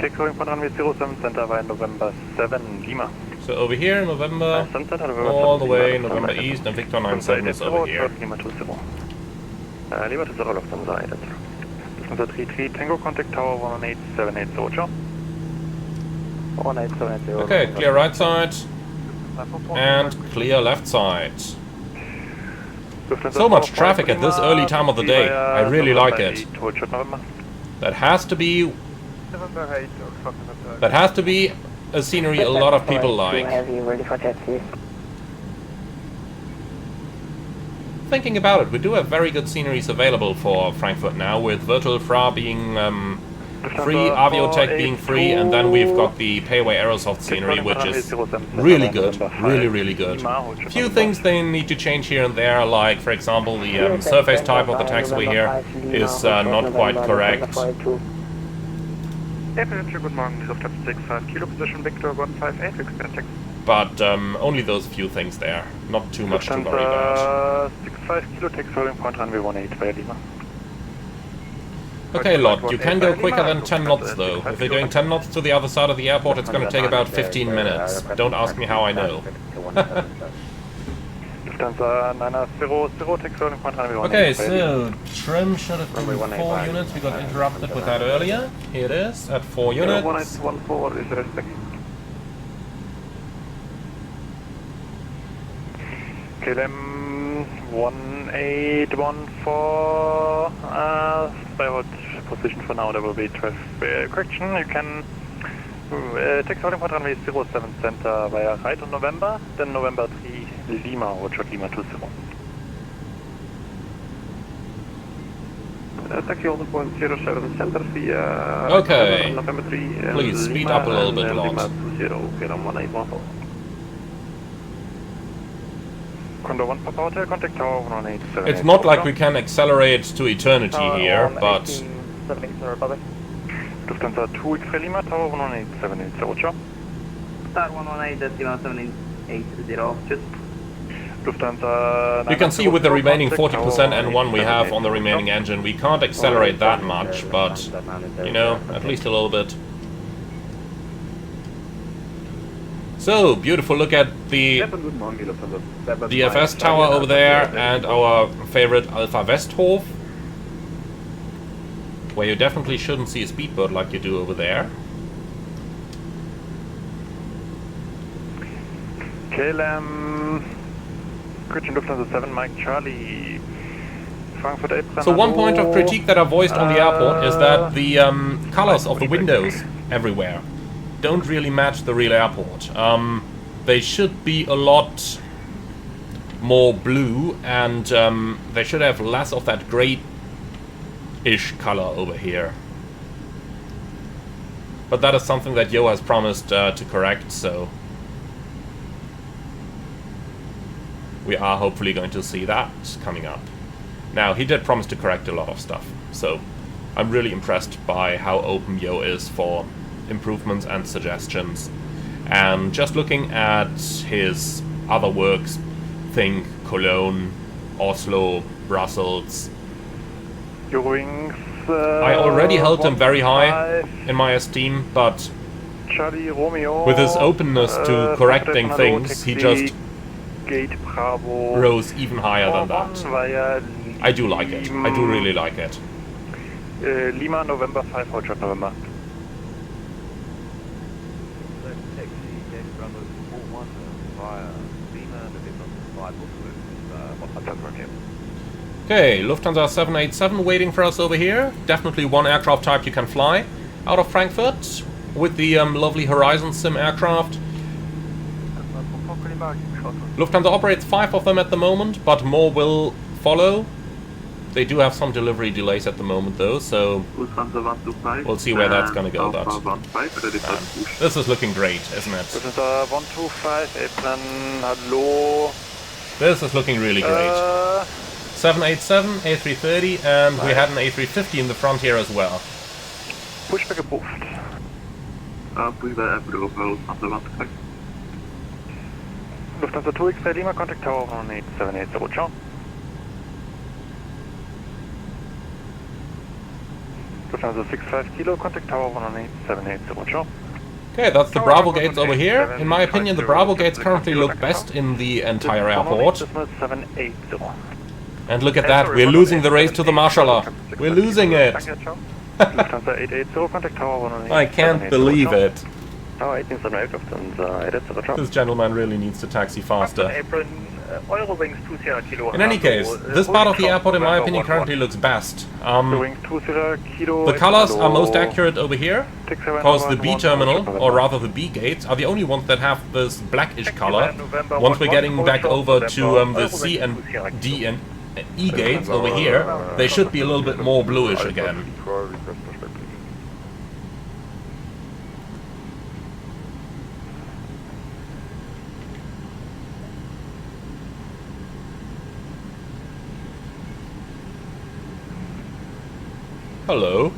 Takeoff from runway 07 center via November 7 Lima. So over here, November, all the way, November East, and Victor 97 is over here. Lima 20. Lima 20, Lufthansa 8. Lufthansa 33 Tango, contact tower 18780 Roger. 18780. Okay, clear right side and clear left side. So much traffic at this early time of the day. I really like it. That has to be a scenery a lot of people like. Thinking about it, we do have very good sceneries available for Frankfurt now, with Virtual Fra being free, Aviotech being free, and then we've got the Payway Aerosoft scenery, which is really good, really good. A few things they need to change here and there, like, for example, the surface type of the taxiway here is not quite correct. Good morning, Lufthansa 65 kilo, position Victor 158, expect taxi. But only those few things there, not too much to worry about. 65 kilo, takes holding point runway 18 via Lima. Okay, Lot, you can go quicker than 10 knots though. If you're going 10 knots to the other side of the airport, it's going to take about 15 minutes. Don't ask me how I know. Okay, so trim should have been 4 units. We got interrupted with that earlier. Here it is, at 4 units. KLM 1814, stay out position for now, there will be traffic correction. You can take holding point runway 07 center via right on November, then November 3 Lima, Roger Lima 20. Taxi holding point 07 center via okay. November 3 please speed Lima, up a little bit, Lot. Lima 20, KLM 1814. Condor 1 Papa Hotel, contact tower 11878. It's not like we can accelerate to eternity here, but... Lufthansa 2 X-ray Lima, tower 11878, Roger. Star 118.780, just... Lufthansa... You can see with the remaining 40% N1 we have on the remaining engine, we can't accelerate that much, but, you know, at least a little bit. So, beautiful look at the DFS tower over there and our favorite Alpha Westhof, where you definitely shouldn't see a speedboat like you do over there. KLM, Christian Lufthansa 7, Mike Charlie, Frankfurt 8. So one point of critique that I voiced on the airport is that the colors of the windows everywhere don't really match the real airport. They should be a lot more blue, and they should have less of that grey-ish color over here. But that is something that Yo has promised to correct, so we are hopefully going to see that coming up. Now, he did promise to correct a lot of stuff, so I'm really impressed by how open Yo is for improvements and suggestions. And just looking at his other works, think Cologne, Oslo, Brussels. Eurowings, I already held him very high in my esteem, but Charlie Romeo, with his openness to correcting things, he just rose even higher than that. I do like it. I do really like it. Lima, November 5, Roger, November. Okay, Lufthansa 787 waiting for us over here. Definitely one aircraft type you can fly out of Frankfurt with the lovely Horizon Sim aircraft. Lufthansa operates 5 of them at the moment, but more will follow. They do have some delivery delays at the moment though, so we'll see where that's gonna go. But this is looking great, isn't it? Lufthansa 125, Apron, hello. This is looking really great. 787, A330, and we had an A350 in the front here as well. Pushback approved. Lufthansa 2 X-ray Lima, contact tower 11878, Roger. Lufthansa 65 Kilo, contact tower 11878, Roger. Okay, that's the Bravo gates over here. In my opinion, the Bravo gates currently look best in the entire airport. And look at that, we're losing the race to the Marshallah. We're losing it. I can't believe it. This gentleman really needs to taxi faster. In any case, this part of the airport, in my opinion, currently looks best. The colors are most accurate over here, because the B terminal, or rather the B gates, are the only ones that have this blackish color. Once we're getting back over to the C and D and E gates over here, they should be a little bit more bluish again. Hello.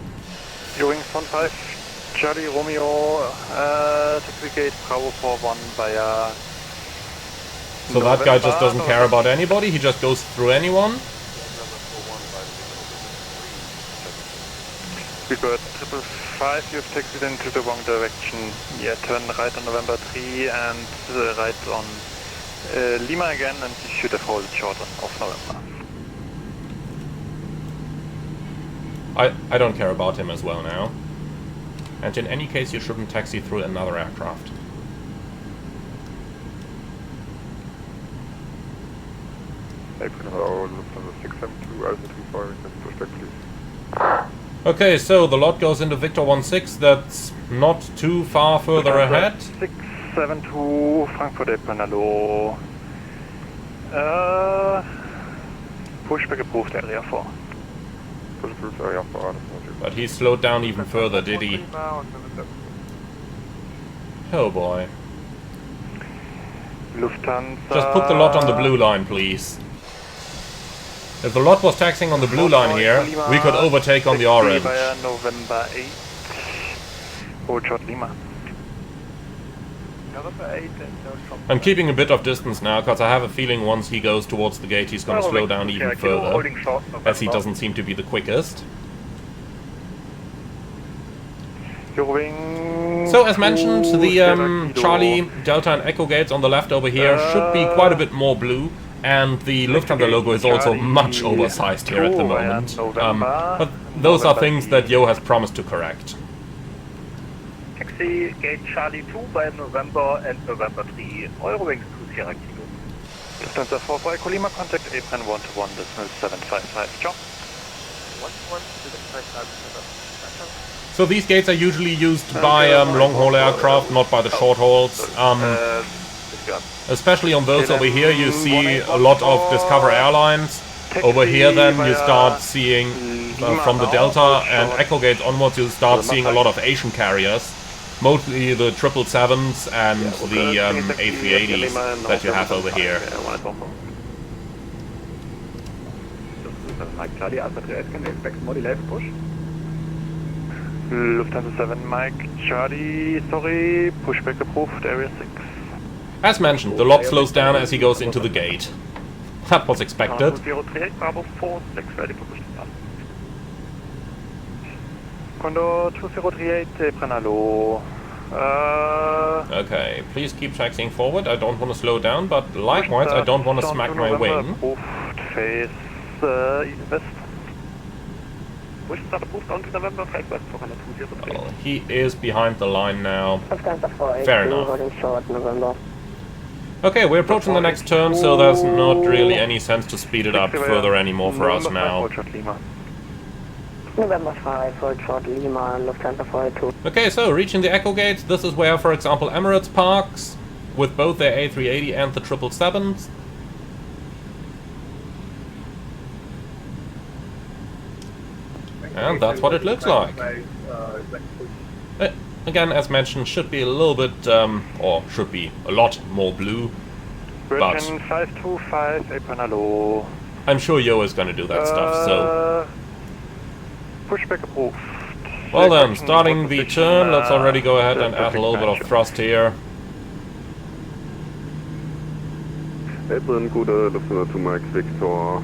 Yoke 15, Charlie Romeo, taxi gate Bravo 41 via... So that guy just doesn't care about anybody, he just goes through anyone? Speedbird 555, you've taxied into the wrong direction. Yeah, turn right on November 3 and right on Lima again, and you should have held it short of November. I don't care about him as well now. And in any case, you shouldn't taxi through another aircraft. Okay, so the lot goes into Victor 16, that's not too far further ahead. 672 Frankfurt Apron, hello. Pushback approved area 4. But he slowed down even further, did he? Oh boy. Lufthansa. Just put the lot on the blue line, please. If the lot was taxiing on the blue line here, we could overtake on the orange. Via November 8. Hold short Lima. November 8 and I'm keeping a bit of distance now, because I have a feeling once he goes towards the gate he's going to slow down even further, as he doesn't seem to be the quickest. So as mentioned, the Charlie, Delta and Echo gates on the left over here should be quite a bit more blue, and the Lufthansa logo is also much oversized here at the moment. But those are things that Yo has promised to correct. Taxi gate Charlie 2 by November and November 3, Eurowings 2 Sierra Kilo. Lufthansa 4 for Echo Lima, contact apron 121, decimal 755, ciao. 121, So these gates are usually used by long-haul aircraft, not by the short-hauls. Especially on those over here, you see a lot of Discover Airlines. Over here then you start seeing, from the Delta and Echo gates onwards, you start seeing a lot of Asian carriers. Mostly the 777s and the A380s that you have over here. Mike Charlie, Alpha 3 can expect more delay push. Lufthansa 7 Mike Charlie, sorry, pushback approved, area 6. As mentioned, the lob slows down as he goes into the gate. That was expected. Condor 2038, apron hello. Okay, please keep taxiing forward. I don't want to slow down, but likewise I don't want to smack my wing. Face east west. Well, he is behind the line now. Fair enough. Okay, we're approaching the next turn, so there's not really any sense to speed it up further anymore for us now. November 5, hold short Lima, Lufthansa 42. Okay, so reaching the Echo Gate, this is where, for example, Emirates parks, with both their A380 and the 777s. And that's what it looks like. Again, as mentioned, should be a little bit, or should be a lot more blue, but 525, apron hello. I'm sure Yo is going to do that stuff, so... Pushback approved. Well then, starting the turn, let's already go ahead and add a little bit of thrust here. Apron, gute Lufthansa 2 Mike Victor.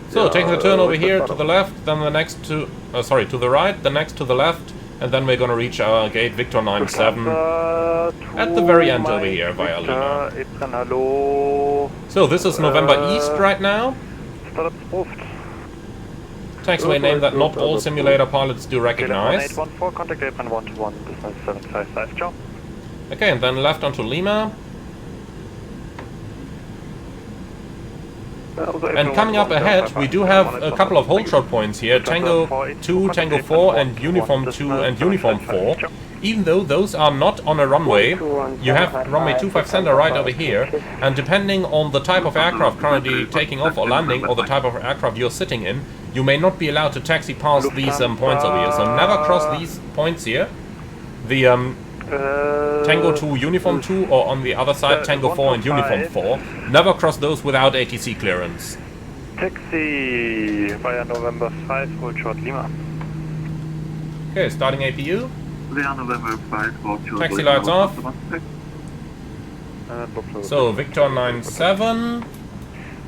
So, taking the turn over here to the left, then the next to... sorry, to the right, the next to the left, and then we're gonna reach our gate Victor 97 at the very end over here via Lima. So, this is November East right now. Taxiway name that not all simulator pilots do recognize. 814, contact apron 121, distance 755, ciao. Okay, and then left onto Lima. And coming up ahead, we do have a couple of hold shot points here, Tango 2, Tango 4, and Uniform 2 and Uniform 4. Even though those are not on a runway, you have runway 25 center right over here, and depending on the type of aircraft currently taking off or landing, or the type of aircraft you're sitting in, you may not be allowed to taxi past these points over here. So never cross these points here. The Tango 2, Uniform 2, or on the other side, Tango 4 and Uniform 4. Never cross those without ATC clearance. Taxi via November 5, hold short Lima. Okay, starting APU. Via November 5, hold short Taxi lights off. So, Victor 97.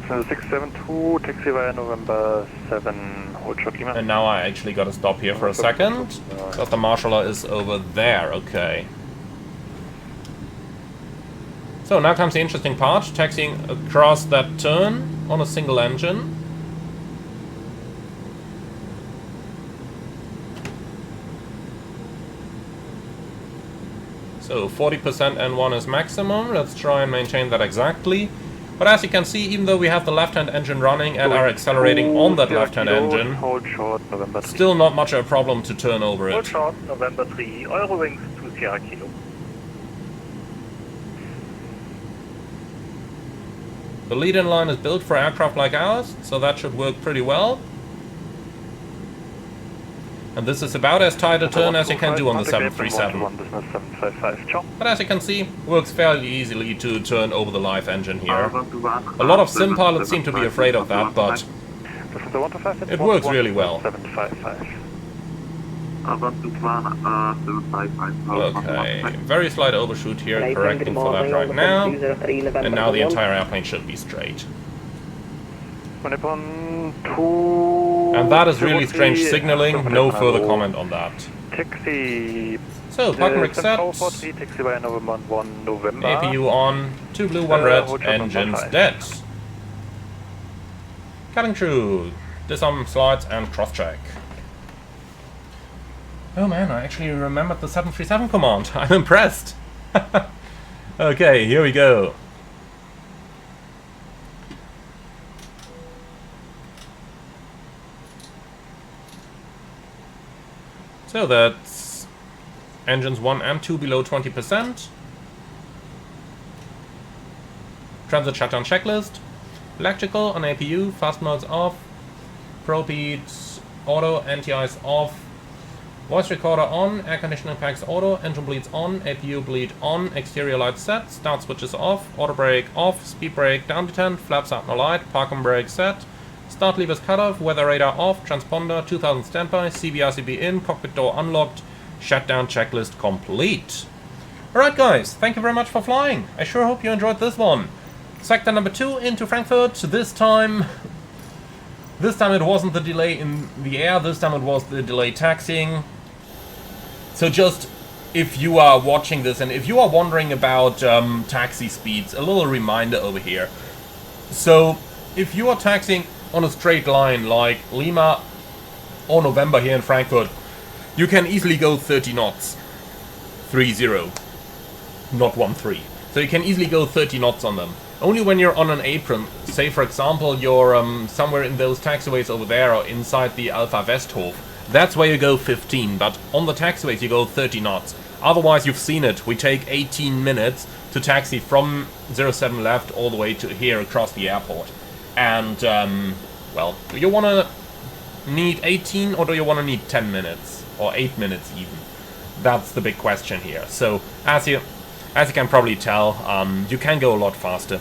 672, taxi via November 7, hold short Lima. And now I actually got to stop here for a second, because the marshaller is over there, okay. So now comes the interesting part, taxiing across that turn on a single engine. So 40% N1 is maximum, let's try and maintain that exactly. But as you can see, even though we have the left-hand engine running and are accelerating on that left-hand engine, still not much of a problem to turn over it. Hold short, November 3, Eurowings 2 Sierra Kilo. The lead-in line is built for aircraft like ours, so that should work pretty well. And this is about as tight a turn as you can do on the 737. Business 755, ciao. But as you can see, works fairly easily to turn over the live engine here. A lot of sim pilots seem to be afraid of that, but it works really well. 755. Okay, very slight overshoot here, correcting for that right now. And now the entire airplane should be straight. And that is really strange signaling, no further comment on that. Taxi. So, parking brake set. Taxi by November 1 November. APU on, 2 blue, 1 red, engines dead. Cabin crew, disarm slides and cross-check. Oh man, I actually remembered the 737 command. I'm impressed. Okay, here we go. So that's engines 1 and 2 below 20%. Transit shutdown checklist. Electrical on APU, fast modes off. ProArt auto, anti-ice off. Voice recorder on, air conditioning packs auto, engine bleeds on, APU bleed on, exterior lights set, start switches off, auto brake off, speed brake down to 10, flaps out no light, parking brake set, start levers cut off, weather radar off, transponder 2000 standby, CB/RCB in, cockpit door unlocked, shutdown checklist complete. Alright guys, thank you very much for flying. I sure hope you enjoyed this one. Sector number 2 into Frankfurt. This time it wasn't the delay in the air, this time it was the delay taxiing. So just, if you are watching this and if you are wondering about taxi speeds, a little reminder over here. So, if you are taxiing on a straight line like Lima or November here in Frankfurt, you can easily go 30 knots. 30, not 13. So you can easily go 30 knots on them. Only when you're on an apron, say for example you're somewhere in those taxiways over there or inside the Alpha Westhof, that's where you go 15, but on the taxiways you go 30 knots. Otherwise, you've seen it, we take 18 minutes to taxi from 07 left all the way to here across the airport. And, well, do you want to need 18 or do you want to need 10 minutes? Or 8 minutes even? That's the big question here. So, as you can probably tell, you can go a lot faster,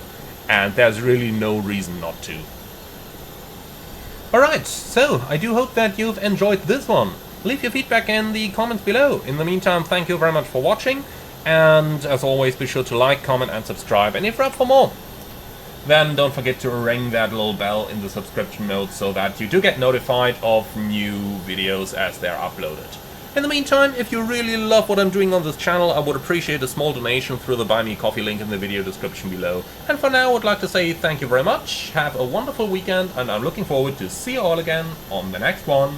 and there's really no reason not to. Alright, so I do hope that you've enjoyed this one. Leave your feedback in the comments below. In the meantime, thank you very much for watching, and as always, be sure to like, comment and subscribe, and if you're up for more, then don't forget to ring that little bell in the subscription mode so that you do get notified of new videos as they're uploaded. In the meantime, if you really love what I'm doing on this channel, I would appreciate a small donation through the Buy Me Coffee link in the video description below. And for now, I would like to say thank you very much, have a wonderful weekend, and I'm looking forward to see you all again on the next one.